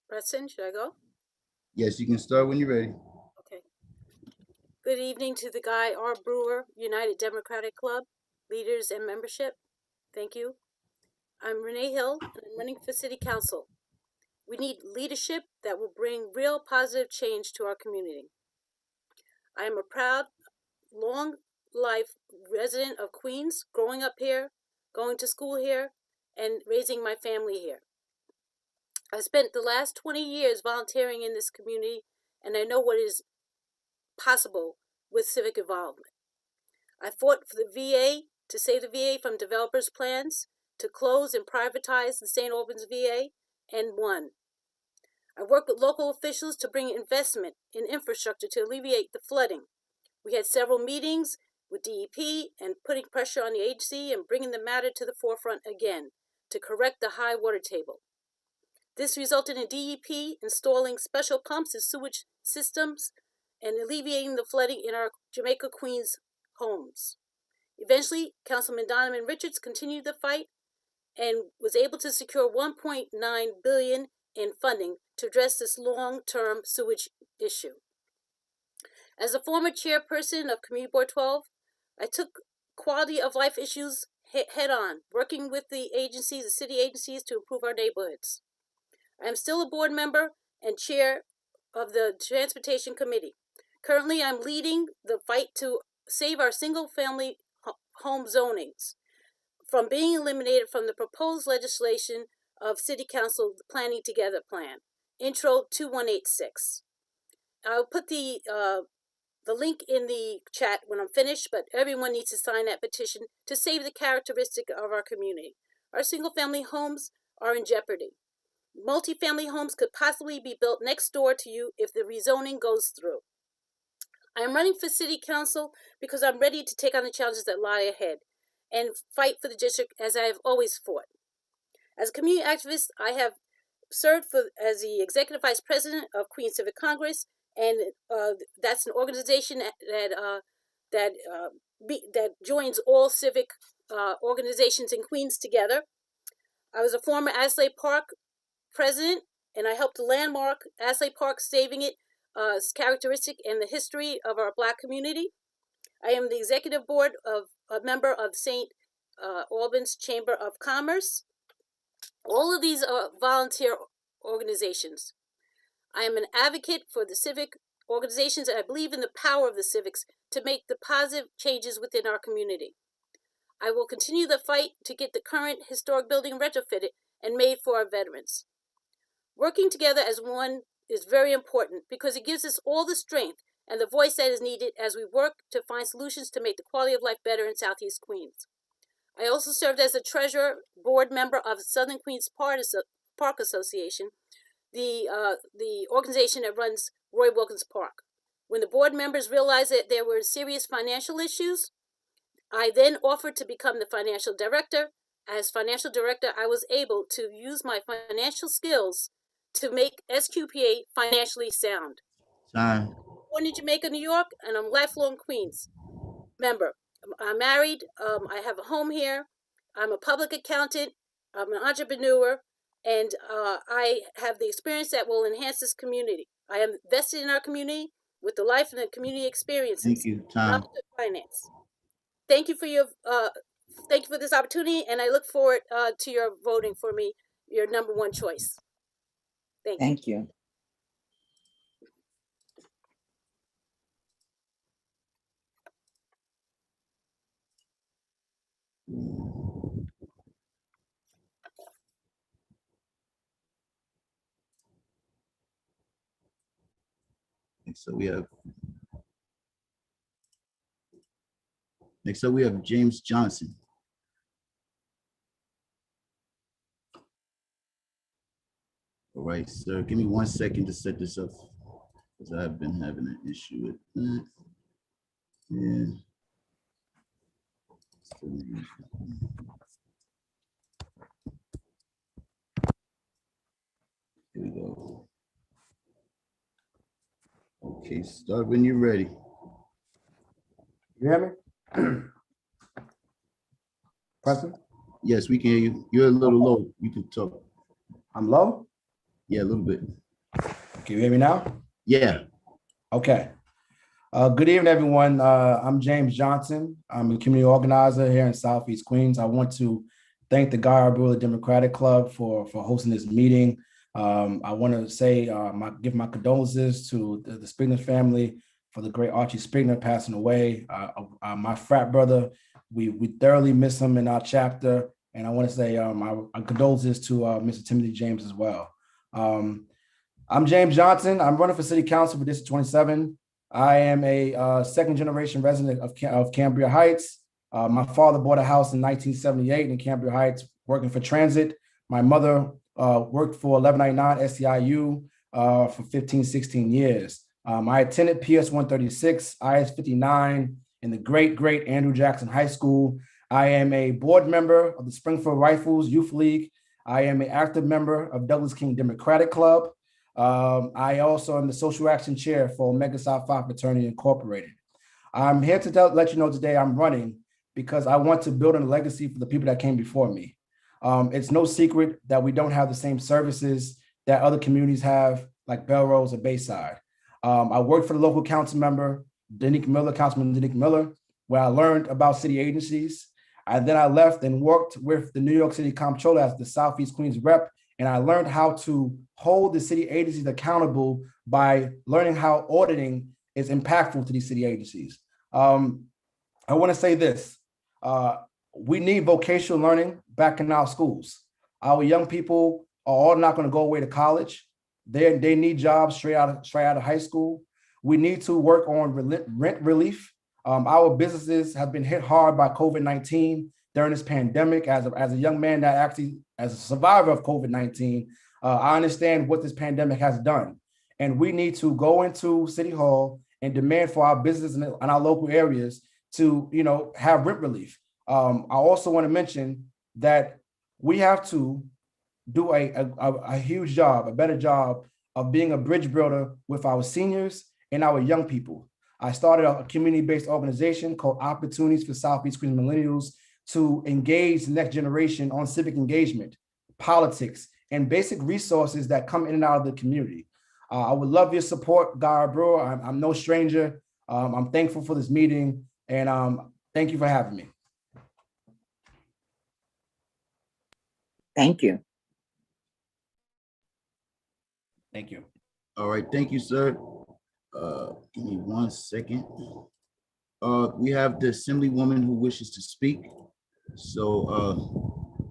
Preston, should I go? Yes, you can start when you're ready. Okay. Good evening to the Guy R. Brewer United Democratic Club, leaders and membership. Thank you. I'm Rene Hill, and I'm running for City Council. We need leadership that will bring real positive change to our community. I am a proud, long life resident of Queens, growing up here, going to school here, and raising my family here. I spent the last 20 years volunteering in this community, and I know what is possible with civic involvement. I fought for the VA to save the VA from developers' plans to close and privatize the St. Albans VA, and won. I worked with local officials to bring investment in infrastructure to alleviate the flooding. We had several meetings with DEP and putting pressure on the agency and bringing the matter to the forefront again to correct the high water table. This resulted in DEP installing special pumps in sewage systems and alleviating the flooding in our Jamaica Queens homes. Eventually, Councilman Donovan Richards continued the fight and was able to secure $1.9 billion in funding to address this long-term sewage issue. As a former chairperson of Community Board 12, I took quality of life issues head on, working with the agencies, the city agencies, to improve our neighborhoods. I am still a board member and chair of the Transportation Committee. Currently, I'm leading the fight to save our single-family home zonings from being eliminated from the proposed legislation of City Council Planning Together Plan, Intro 2186. I'll put the link in the chat when I'm finished, but everyone needs to sign that petition to save the characteristic of our community. Our single-family homes are in jeopardy. Multi-family homes could possibly be built next door to you if the rezoning goes through. I am running for City Council because I'm ready to take on the challenges that lie ahead and fight for the district as I have always fought. As a community activist, I have served as the Executive Vice President of Queens Civic Congress, and that's an organization that joins all civic organizations in Queens together. I was a former Astley Park president, and I helped to landmark Astley Park, saving it, its characteristic and the history of our Black community. I am the executive board of a member of St. Albans Chamber of Commerce. All of these are volunteer organizations. I am an advocate for the civic organizations, and I believe in the power of the civics to make the positive changes within our community. I will continue the fight to get the current historic building retrofitted and made for our veterans. Working together as one is very important because it gives us all the strength and the voice that is needed as we work to find solutions to make the quality of life better in Southeast Queens. I also served as a treasurer board member of Southern Queens Park Association, the organization that runs Roy Wilkins Park. When the board members realized that there were serious financial issues, I then offered to become the financial director. As financial director, I was able to use my financial skills to make SQPA financially sound. Time. Born in Jamaica, New York, and I'm lifelong Queens member. I'm married. I have a home here. I'm a public accountant. I'm an entrepreneur, and I have the experience that will enhance this community. I am vested in our community with the life and the community experiences. Thank you. Time. Not with finance. Thank you for this opportunity, and I look forward to your voting for me, your number one choice. Thank you. Thank you. So next up we have James Johnson. All right, sir, give me 1 second to set this up because I've been having an issue with that. Yeah. Here we go. Okay, start when you're ready. You hear me? Preston? Yes, we can hear you. You're a little low. You can talk. I'm low? Yeah, a little bit. Can you hear me now? Yeah. Okay. Good evening, everyone. I'm James Johnson. I'm a community organizer here in Southeast Queens. I want to thank the Guy R. Brewer Democratic Club for hosting this meeting. I want to say, give my condolences to the Spigner family for the great Archie Spigner passing away. My frat brother, we thoroughly miss him in our chapter. And I want to say my condolences to Mr. Timothy James as well. I'm James Johnson. I'm running for city council for District 27. I am a second generation resident of Cambria Heights. My father bought a house in 1978 in Cambria Heights, working for transit. My mother worked for 1199 SEIU for 15, 16 years. I attended PS 136, IS 59 in the great Andrew Jackson High School. I am a board member of the Springfield Rifles Youth League. I am an active member of Douglas King Democratic Club. I also am the social action chair for Omega Psi Phi Fraternity Incorporated. I'm here to let you know today I'm running because I want to build a legacy for the people that came before me. It's no secret that we don't have the same services that other communities have, like Belrose or Bayside. I worked for the local council member, Councilman Denique Miller, where I learned about city agencies. And then I left and worked with the New York City Comptroller as the Southeast Queens rep. And I learned how to hold the city agencies accountable by learning how auditing is impactful to these city agencies. I want to say this. We need vocational learning back in our schools. Our young people are all not going to go away to college. They need jobs straight out of high school. We need to work on rent relief. Our businesses have been hit hard by COVID-19 during this pandemic. As a young man that actually, as a survivor of COVID-19, I understand what this pandemic has done. And we need to go into City Hall and demand for our business in our local areas to, have rent relief. I also want to mention that we have to do a huge job, a better job of being a bridge builder with our seniors and our young people. I started a community-based organization called Opportunities for Southeast Queens Millennials to engage the next generation on civic engagement, politics, and basic resources that come in and out of the community. I would love your support, Guy R. Brewer. I'm no stranger. I'm thankful for this meeting, and thank you for having me. Thank you. Thank you. All right, thank you, sir. Give me 1 second. We have the Assemblywoman who wishes to speak. So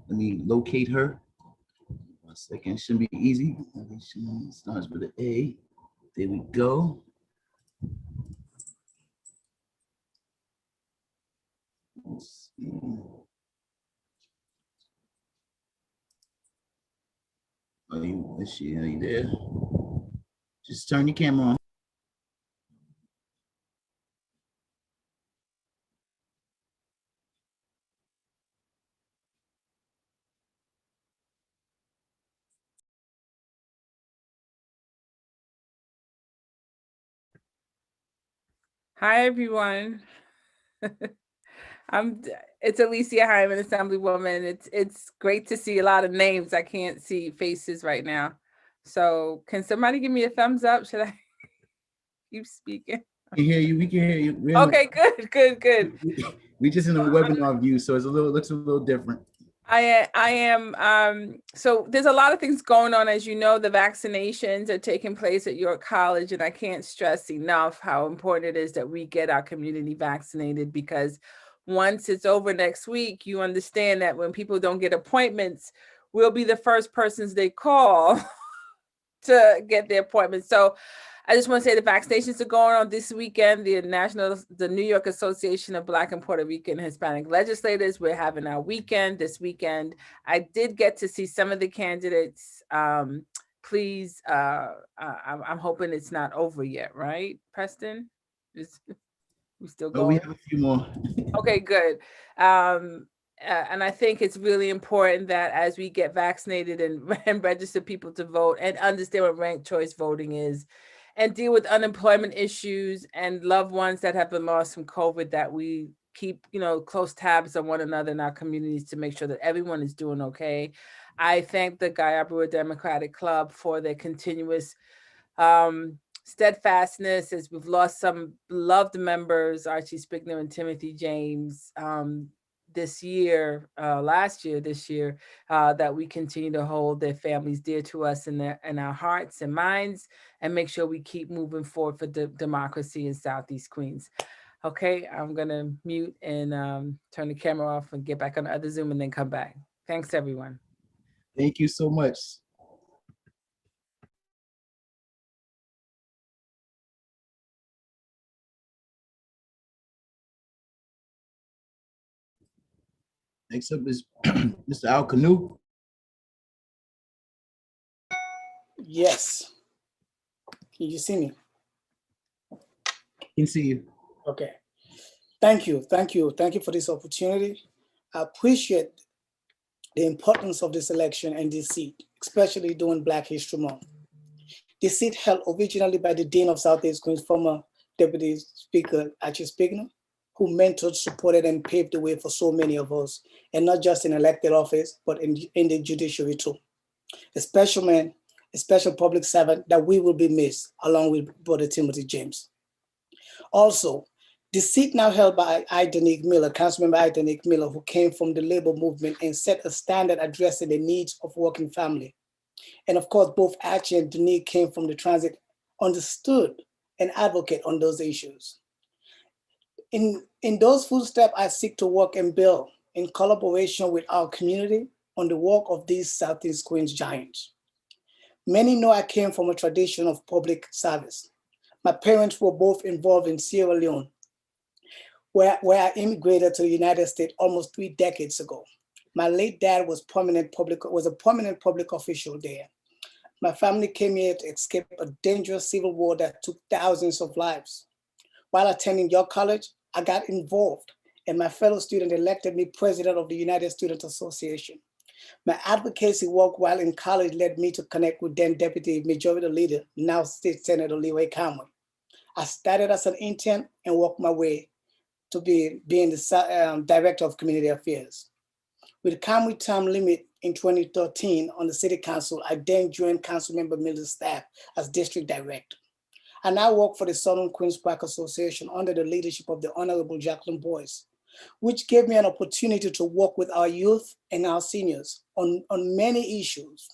let me locate her. 1 second, shouldn't be easy. It starts with an A. There we go. Let's see. Are you there? Just turn your camera on. Hi, everyone. It's Alicia Hyman, Assemblywoman. It's great to see a lot of names. I can't see faces right now. So can somebody give me a thumbs up? Should I keep speaking? We can hear you. We can hear you. Okay, good. We just in a webinar view, so it's looks a little different. I am so there's a lot of things going on. As you know, the vaccinations are taking place at York College, and I can't stress enough how important it is that we get our community vaccinated, because once it's over next week, you understand that when people don't get appointments, we'll be the first persons they call to get their appointments. So I just want to say the vaccinations are going on this weekend. The New York Association of Black and Puerto Rican Hispanic Legislators, we're having our weekend this weekend. I did get to see some of the candidates. Please, I'm hoping it's not over yet, right, Preston? We still going? Oh, we have a few more. Okay, good. And I think it's really important that as we get vaccinated and register people to vote and understand what ranked choice voting is, and deal with unemployment issues and loved ones that have been lost from COVID, that we keep, close tabs on one another in our communities to make sure that everyone is doing okay. I thank the Guy Brewer Democratic Club for their continuous steadfastness, as we've lost some beloved members, Archie Spickner and Timothy James, this year, that we continue to hold their families dear to us in our hearts and minds, and make sure we keep moving forward for democracy in Southeast Queens. Okay, I'm gonna mute and turn the camera off and get back on the other Zoom and then come back. Thanks, everyone. Thank you so much. Next up is Mr. Al Kanu. Yes. Can you see me? Can see you. Okay. Thank you for this opportunity. I appreciate the importance of this election and this seat, especially during Black History Month. This seat held originally by the Dean of Southeast Queens, former Deputy Speaker Archie Spickner, who mentored, supported, and paved the way for so many of us, and not just in elected office, but in the judiciary too. A special man, a special public servant that we will be missed, along with Brother Timothy James. Also, the seat now held by Miller, Councilmember Miller, who came from the labor movement and set a standard addressing the needs of working family. And of course, both Archie and Denique came from the transit, understood and advocate on those issues. In those footsteps, I seek to work and build in collaboration with our community on the work of these Southeast Queens giants. Many know I came from a tradition of public service. My parents were both involved in Sierra Leone, where I immigrated to the United States almost 3 decades ago. My late dad was a prominent public official there. My family came here to escape a dangerous civil war that took thousands of lives. While attending York College, I got involved, and my fellow student elected me president of the United Student Association. My advocacy work while in college led me to connect with then Deputy Majority Leader, now State Senator Leroy Gadsden. I started as an intern and worked my way to being the Director of Community Affairs. With Kanu term limit in 2013 on the City Council, I then joined Councilmember Miller's staff as District Director. I now work for the Southern Queens Park Association under the leadership of the Honorable Jacqueline Boyce, which gave me an opportunity to work with our youth and our seniors on many issues.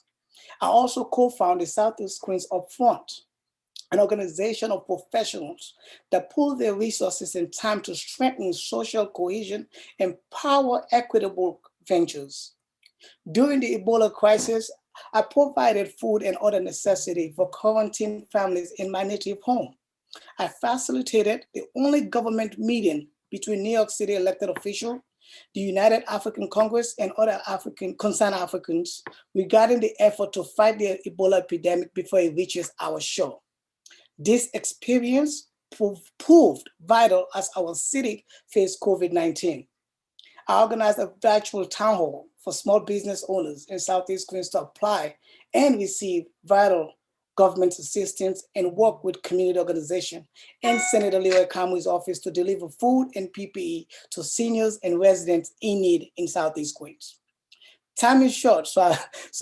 I also co-founded Southeast Queens Upfront, an organization of professionals that pool their resources and time to strengthen social cohesion and power equitable ventures. During the Ebola crisis, I provided food and other necessities for quarantined families in my native home. I facilitated the only government meeting between New York City elected officials, the United African Congress, and other concerned Africans regarding the effort to fight the Ebola epidemic before it reaches our shore. This experience proved vital as our city faced COVID-19. I organized a virtual town hall for small business owners in Southeast Queens to apply and receive vital government assistance, and work with community organization and Senator Leroy Gadsden's office to deliver food and PPE to seniors and residents in need in Southeast Queens. Time is short, so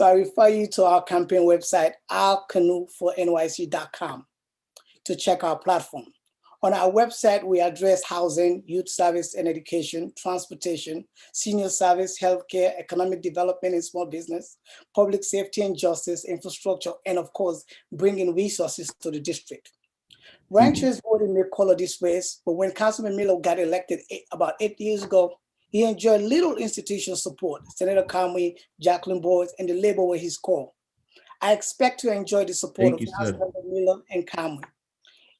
I refer you to our campaign website, ourkanufornyc.com, to check our platform. On our website, we address housing, youth service and education, transportation, senior service, healthcare, economic development and small business, public safety and justice, infrastructure, and of course, bringing resources to the district. Ranked choice voting may color this race, but when Councilman Miller got elected about 8 years ago, he enjoyed little institutional support. Senator Conway, Jacqueline Boyd, and the Labor were his core. I expect to enjoy the support of Councilman Miller and Conway.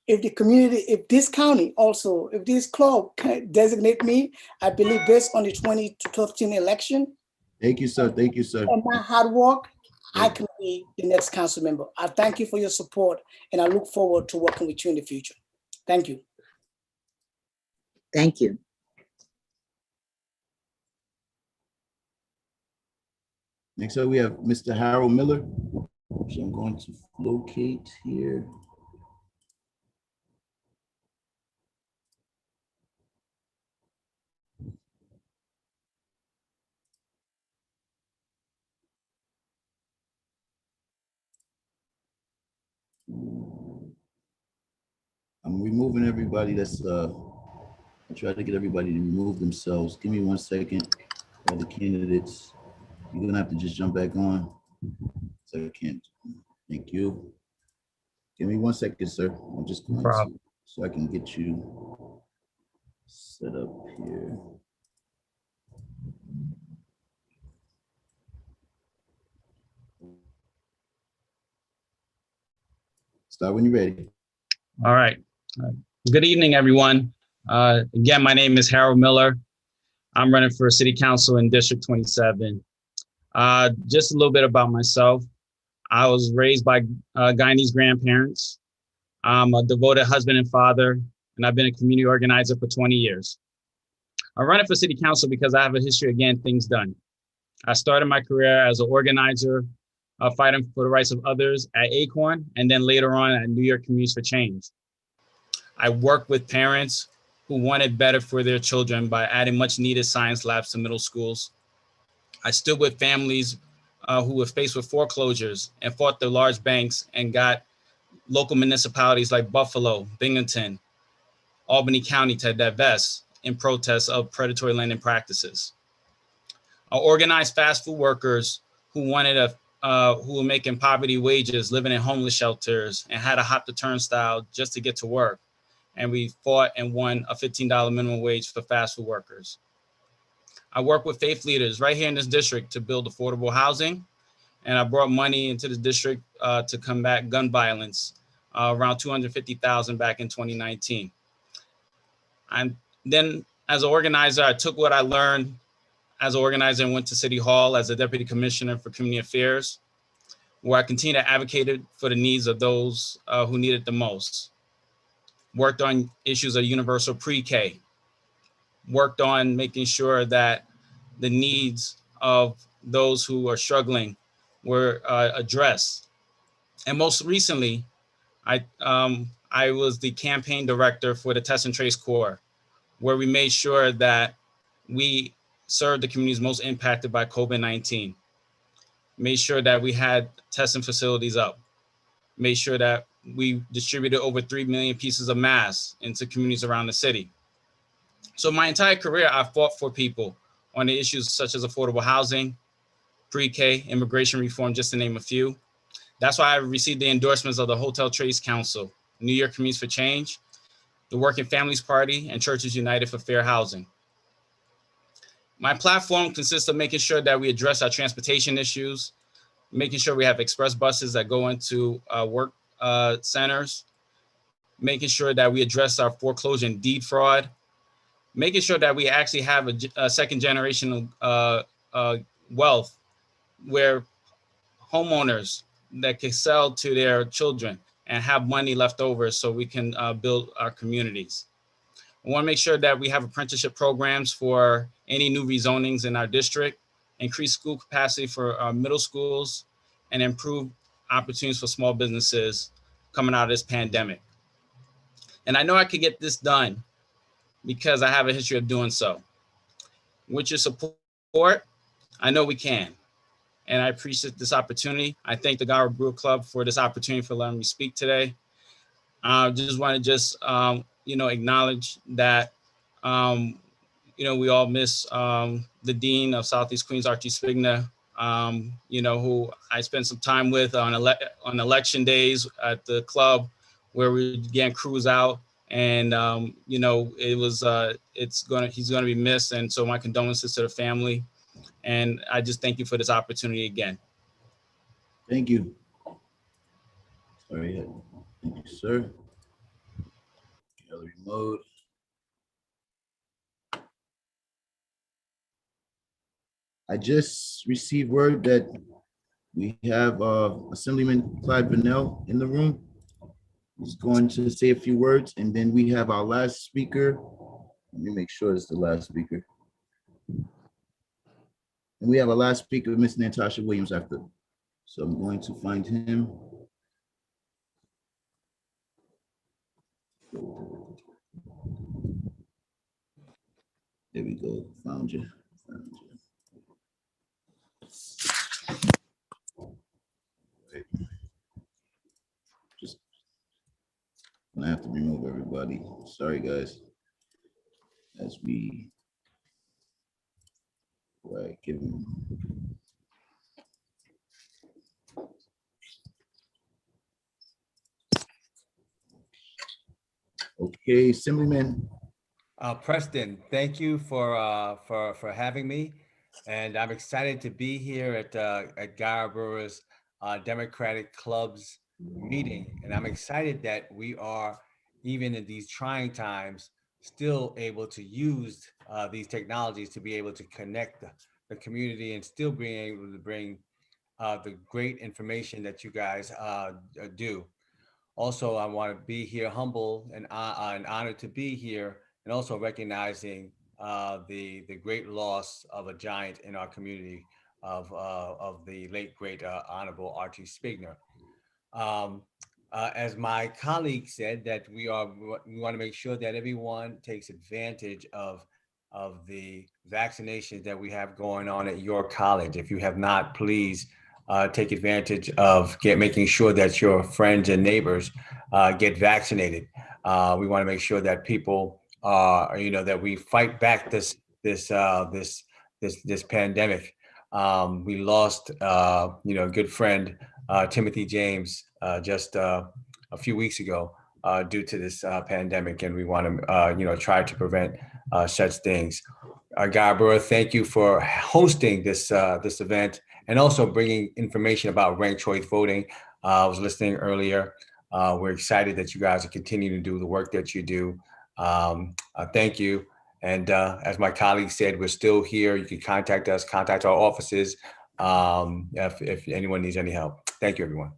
If the community, if this county also, if this club can designate me, I believe based on the 2013 election. Thank you, sir. Thank you, sir. And my hard work, I can be the next council member. I thank you for your support and I look forward to working with you in the future. Thank you. Thank you. Next up, we have Mr. Harold Miller, which I'm going to locate here. I'm removing everybody that's, I try to get everybody to remove themselves. Give me 1 second. All the candidates, you're gonna have to just jump back on. So I can't. Thank you. Give me 1 second, sir. I'm just going to, so I can get you set up here. Start when you're ready. All right. Good evening, everyone. Again, my name is Harold Miller. I'm running for City Council in District 27. Just a little bit about myself. I was raised by Guyanese grandparents. I'm a devoted husband and father, and I've been a community organizer for 20 years. I'm running for City Council because I have a history of getting things done. I started my career as an organizer, fighting for the rights of others at Acorn, and then later on at New York Communities for Change. I worked with parents who wanted better for their children by adding much needed science labs to middle schools. I stood with families who were faced with foreclosures and fought the large banks and got local municipalities like Buffalo, Binghamton, Albany County to divest in protest of predatory lending practices. I organized fast food workers who were making poverty wages, living in homeless shelters, and had to hop the turnstile just to get to work. And we fought and won a $15 minimum wage for fast food workers. I work with faith leaders right here in this district to build affordable housing. And I brought money into the district to combat gun violence, around $250,000 back in 2019. And then as an organizer, I took what I learned as an organizer and went to City Hall as a Deputy Commissioner for Community Affairs, where I continued to advocate for the needs of those who need it the most. Worked on issues of universal pre-K, worked on making sure that the needs of those who are struggling were addressed. And most recently, I was the campaign director for the Test and Trace Corps, where we made sure that we served the communities most impacted by COVID-19, made sure that we had testing facilities up, made sure that we distributed over 3 million pieces of masks into communities around the city. So my entire career, I fought for people on the issues such as affordable housing, pre-K, immigration reform, just to name a few. That's why I received the endorsements of the Hotel Trades Council, New York Communities for Change, the Working Families Party, and Churches United for Fair Housing. My platform consists of making sure that we address our transportation issues, making sure we have express buses that go into work centers, making sure that we address our foreclosure and deed fraud, making sure that we actually have a second generation wealth where homeowners that can sell to their children and have money left over so we can build our communities. I want to make sure that we have apprenticeship programs for any new rezonings in our district, increase school capacity for our middle schools, and improve opportunities for small businesses coming out of this pandemic. And I know I could get this done because I have a history of doing so. With your support, I know we can. And I appreciate this opportunity. I thank the Guy Brewer Club for this opportunity for letting me speak today. I just want to acknowledge that, we all miss the Dean of Southeast Queens, Archie Spigna, who I spent some time with on election days at the club where we began cruise out. And, he's going to be missed. And so my condolences to the family. And I just thank you for this opportunity again. Thank you. Sorry. Thank you, sir. Gallery mode. I just received word that we have Assemblyman Clyde Bonnell in the room. He's going to say a few words, and then we have our last speaker. Let me make sure it's the last speaker. And we have our last speaker, Miss Nantasha Williams, after. So I'm going to find him. There we go. Found you. Just gonna have to remove everybody. Sorry, guys. As we give him. Okay, Assemblyman. Preston, thank you for having me, and I'm excited to be here at Guy Brewer's Democratic Club's meeting, and I'm excited that we are, even in these trying times, still able to use these technologies to be able to connect the community and still being able to bring the great information that you guys do. Also, I want to be here humble and honored to be here, and also recognizing the great loss of a giant in our community of the late great Honorable Archie Spigna. As my colleague said, that we want to make sure that everyone takes advantage of the vaccinations that we have going on at your college. If you have not, please take advantage of making sure that your friends and neighbors get vaccinated. We want to make sure that people that we fight back this pandemic. We lost a good friend, Timothy James, just a few weeks ago due to this pandemic, and we want to try to prevent such things. Guy Brewer, thank you for hosting this event and also bringing information about ranked choice voting. I was listening earlier. We're excited that you guys are continuing to do the work that you do. Thank you. And as my colleague said, we're still here. You can contact us, contact our offices if anyone needs any help. Thank you, everyone.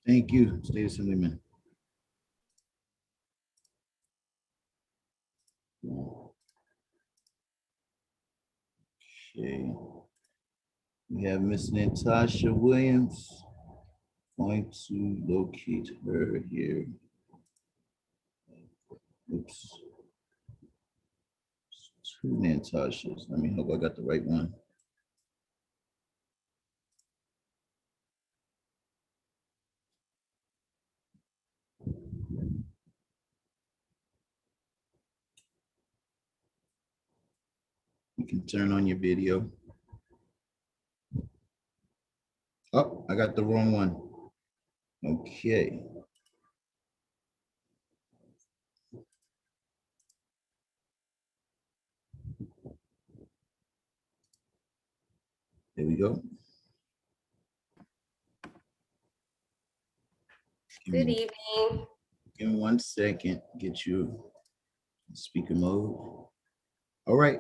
Thank you, State Assemblyman. Okay. We have Miss Nantasha Williams. Going to locate her here. Oops. Two Natashas. Let me hope I got the right one. You can turn on your video. Oh, I got the wrong one. Okay. There we go. Good evening. Give me 1 second, get you speaker mode. All right,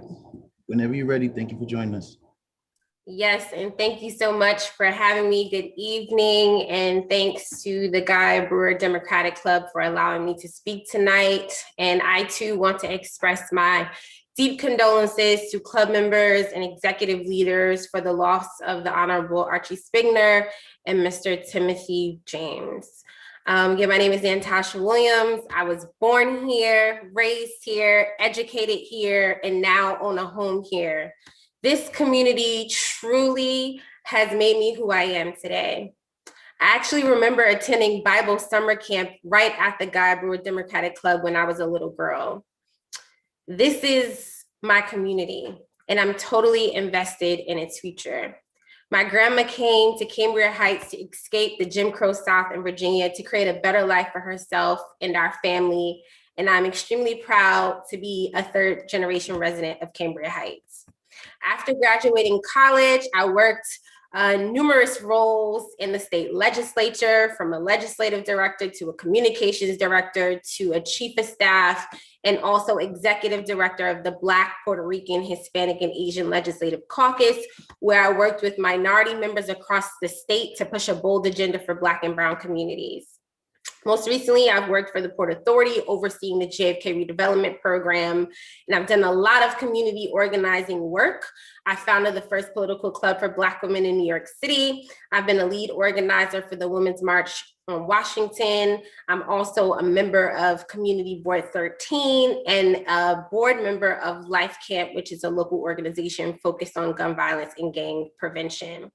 whenever you're ready, thank you for joining us. Yes, and thank you so much for having me. Good evening, and thanks to the Guy Brewer Democratic Club for allowing me to speak tonight. And I too want to express my Deep condolences to club members and executive leaders for the loss of the Honorable Archie Spigner and Mr. Timothy James. Again, my name is Nantasha Williams. I was born here, raised here, educated here, and now own a home here. This community truly has made me who I am today. I actually remember attending Bible summer camp right at the Guy Brewer Democratic Club when I was a little girl. This is my community, and I'm totally invested in its future. My grandma came to Cambria Heights to escape the Jim Crow South in Virginia to create a better life for herself and our family. And I'm extremely proud to be a third generation resident of Cambria Heights. After graduating college, I worked numerous roles in the state legislature, from a legislative director to a communications director to a chief of staff, and also executive director of the Black, Puerto Rican, Hispanic, and Asian Legislative Caucus, where I worked with minority members across the state to push a bold agenda for Black and Brown communities. Most recently, I've worked for the Port Authority, overseeing the JFK redevelopment program, and I've done a lot of community organizing work. I founded the first political club for Black women in New York City. I've been a lead organizer for the Women's March on Washington. I'm also a member of Community Board 13 and a board member of Life Camp, which is a local organization focused on gun violence and gang prevention.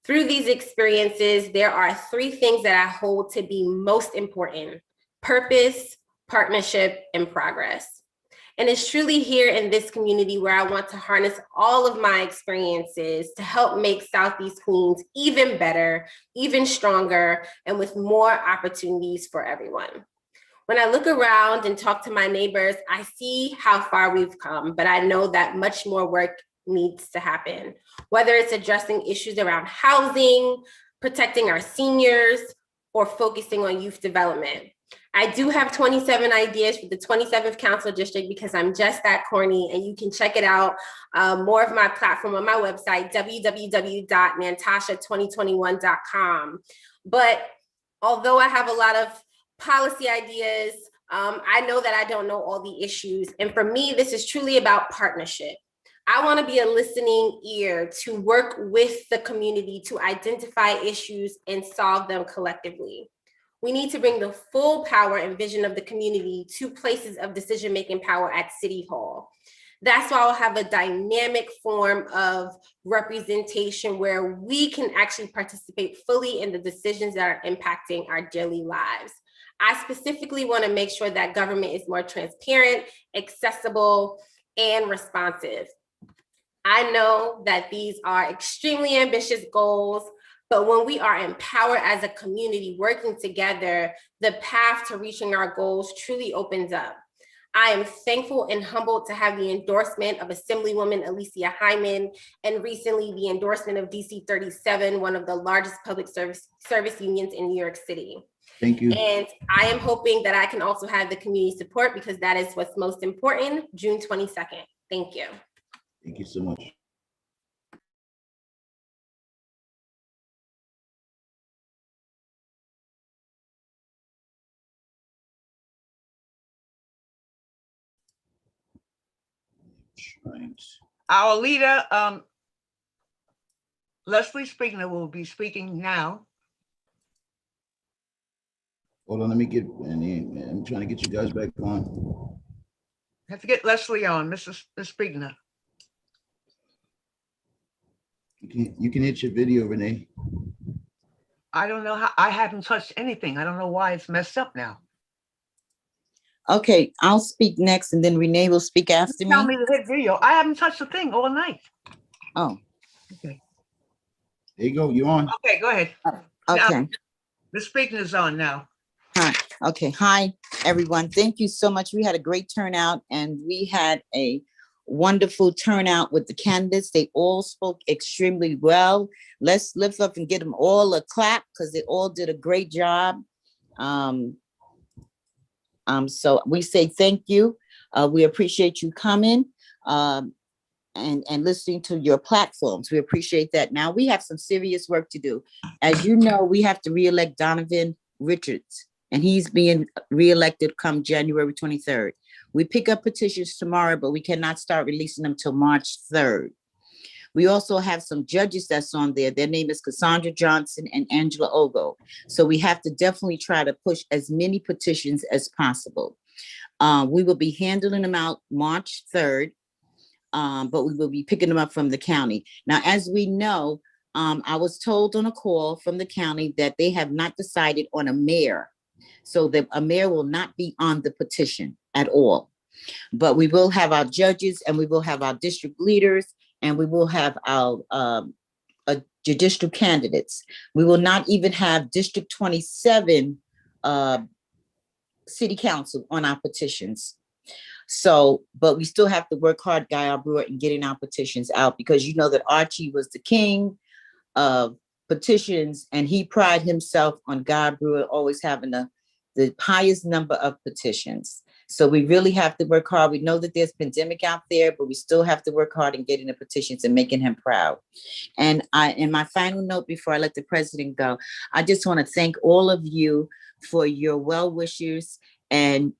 Through these experiences, there are three things that I hold to be most important: purpose, partnership, and progress. And it's truly here in this community where I want to harness all of my experiences to help make Southeast Queens even better, even stronger, and with more opportunities for everyone. When I look around and talk to my neighbors, I see how far we've come, but I know that much more work needs to happen, whether it's addressing issues around housing, protecting our seniors, or focusing on youth development. I do have 27 ideas for the 27th Council District because I'm just that corny, and you can check it out, more of my platform on my website, www.nantasha2021.com. But although I have a lot of policy ideas, I know that I don't know all the issues. And for me, this is truly about partnership. I want to be a listening ear to work with the community to identify issues and solve them collectively. We need to bring the full power and vision of the community to places of decision-making power at City Hall. That's why I'll have a dynamic form of representation where we can actually participate fully in the decisions that are impacting our daily lives. I specifically want to make sure that government is more transparent, accessible, and responsive. I know that these are extremely ambitious goals, but when we are empowered as a community working together, the path to reaching our goals truly opens up. I am thankful and humbled to have the endorsement of Assemblywoman Alicia Hyman, and recently the endorsement of DC 37, one of the largest public service unions in New York City. Thank you. And I am hoping that I can also have the community support, because that is what's most important, June 22nd. Thank you. Thank you so much. Right. Our leader, Leslie Spigner, will be speaking now. Hold on, let me get, I'm trying to get you guys back on. Have to get Leslie on, Mrs. Spigner. You can hit your video, Rene. I don't know how, I haven't touched anything. I don't know why it's messed up now. Okay, I'll speak next and then Rene will speak after me. Tell me to hit video. I haven't touched a thing all night. Oh. Okay. There you go, you're on. Okay, go ahead. Okay. Now, the speaking is on now. Hi. Okay. Hi, everyone. Thank you so much. We had a great turnout and we had a wonderful turnout with the candidates. They all spoke extremely well. Let's lift up and get them all a clap because they all did a great job. So we say thank you. We appreciate you coming and listening to your platforms. We appreciate that. Now we have some serious work to do. As you know, we have to re-elect Donovan Richards, and he's being re-elected come January 23rd. We pick up petitions tomorrow, but we cannot start releasing them till March 3rd. We also have some judges that's on there. Their name is Cassandra Johnson and Angela Ogo. So we have to definitely try to push as many petitions as possible. We will be handling them out March 3rd, but we will be picking them up from the county. Now, as we know, I was told on a call from the county that they have not decided on a mayor. So that a mayor will not be on the petition at all. But we will have our judges and we will have our district leaders and we will have our judicial candidates. We will not even have District 27 city council on our petitions. So, but we still have to work hard, Guy Brewer, in getting our petitions out because you know that Archie was the king of petitions and he prided himself on Guy Brewer always having the highest number of petitions. So we really have to work hard. We know that there's a pandemic out there, but we still have to work hard in getting the petitions and making him proud. And in my final note, before I let the president go, I just want to thank all of you for your well wishes and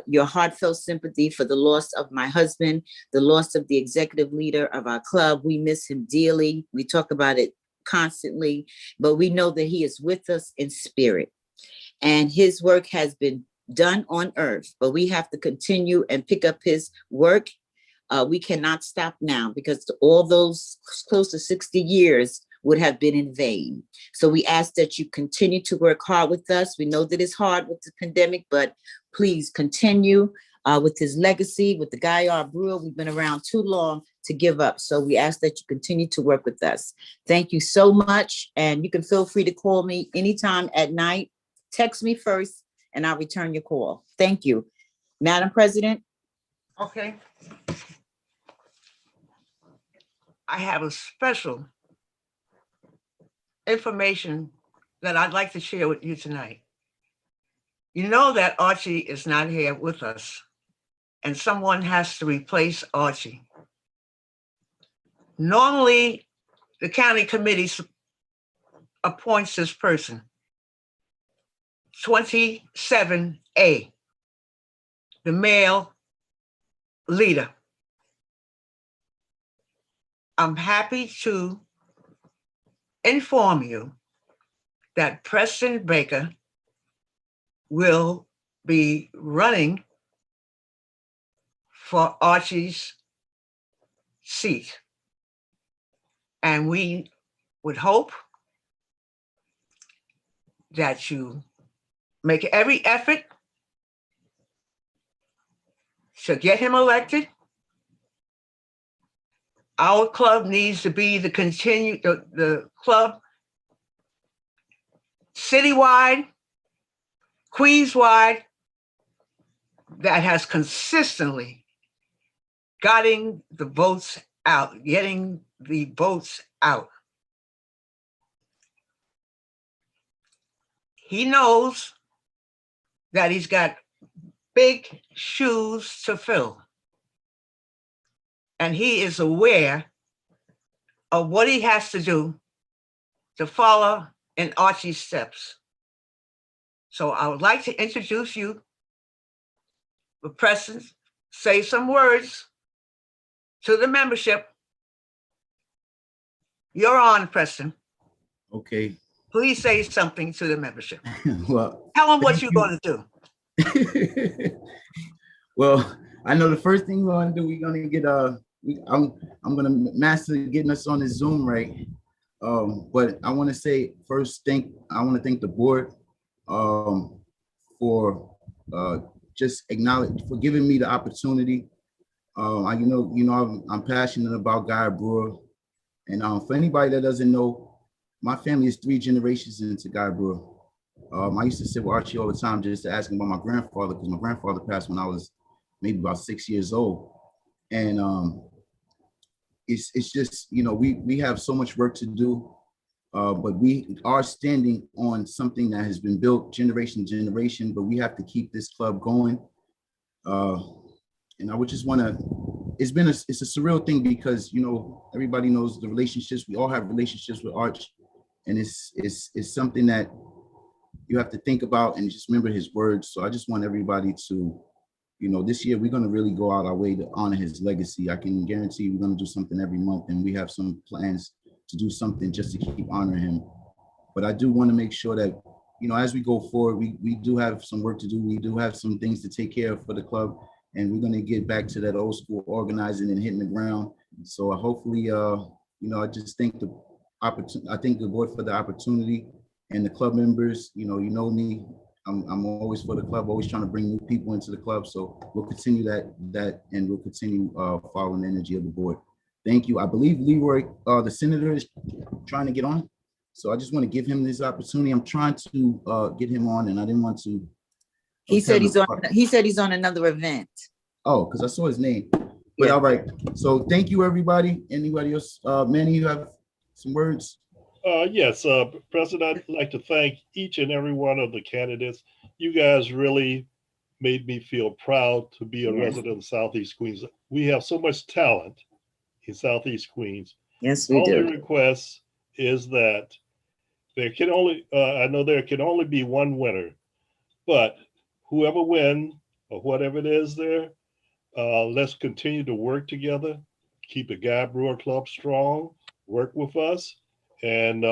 your heartfelt sympathy for the loss of my husband, the loss of the executive leader of our club. We miss him dearly. We talk about it constantly, but we know that he is with us in spirit. And his work has been done on earth, but we have to continue and pick up his work. We cannot stop now because all those close to 60 years would have been in vain. So we ask that you continue to work hard with us. We know that it's hard with the pandemic, but please continue with his legacy, with the Guy R. Brewer. We've been around too long to give up. So we ask that you continue to work with us. Thank you so much. And you can feel free to call me anytime at night. Text me first and I'll return your call. Thank you. Madam President. Okay. I have a special information that I'd like to share with you tonight. You know that Archie is not here with us and someone has to replace Archie. Normally, the county committee appoints this person. 27A, the male leader. I'm happy to inform you that Preston Baker will be running for Archie's seat. And we would hope that you make every effort to get him elected. Our club needs to be the club citywide, Queens-wide, that has consistently getting the votes out. He knows that he's got big shoes to fill. And he is aware of what he has to do to follow in Archie's steps. So I would like to introduce you with Preston, say some words to the membership. You're on, Preston. Okay. Please say something to the membership. Well, tell them what you're going to do. Well, I know the first thing we're going to do, we're going to get I'm going to master getting us on this Zoom, right? But I want to say first, I want to thank the board for just for giving me the opportunity. I'm passionate about Guy Brewer, and for anybody that doesn't know, my family is 3 generations into Guy Brewer. I used to sit with Archie all the time just to ask him about my grandfather, because my grandfather passed when I was maybe about 6 years old. And it's just, we have so much work to do, but we are standing on something that has been built generation to generation, but we have to keep this club going. And I would just want to, it's a surreal thing because, everybody knows the relationships. We all have relationships with Arch, and it's something that you have to think about and just remember his words. So I just want everybody to you know, this year we're going to really go out our way to honor his legacy. I can guarantee we're going to do something every month, and we have some plans to do something just to keep honoring him. But I do want to make sure that, you know, as we go forward, we do have some work to do. We do have some things to take care of for the club, and we're going to get back to that old school organizing and hitting the ground. So hopefully, you know, I just thank the opportunity. I thank the board for the opportunity, and the club members. You know me. I'm always for the club, always trying to bring new people into the club. So we'll continue that, and we'll continue following the energy of the board. Thank you. I believe Leroy, the senator, is trying to get on. So I just want to give him this opportunity. I'm trying to get him on, and I didn't want to. He said he's on another event. Oh, because I saw his name. But all right. So thank you, everybody. Anybody else? Manny, you have some words? Yes, President, I'd like to thank each and every one of the candidates. You guys really made me feel proud to be a resident of Southeast Queens. We have so much talent in Southeast Queens. Yes, we do. The only request is that there can only, I know there can only be one winner, but whoever wins or whatever it is there, let's continue to work together, keep the Guy Brewer Club strong, work with us, and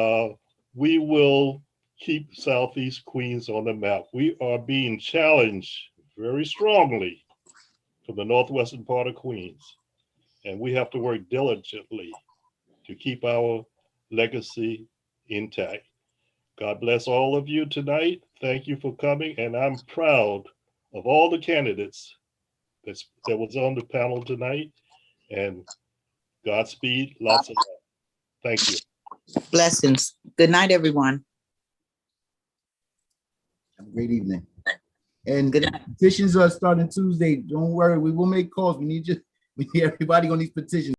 we will keep Southeast Queens on the map. We are being challenged very strongly from the northwestern part of Queens, and we have to work diligently to keep our legacy intact. God bless all of you tonight. Thank you for coming, and I'm proud of all the candidates that was on the panel tonight, and Godspeed, lots of love. Thank you. Blessings. Good night, everyone. Have a great evening. And petitions are starting Tuesday. Don't worry, we will make calls. We need everybody on these petitions.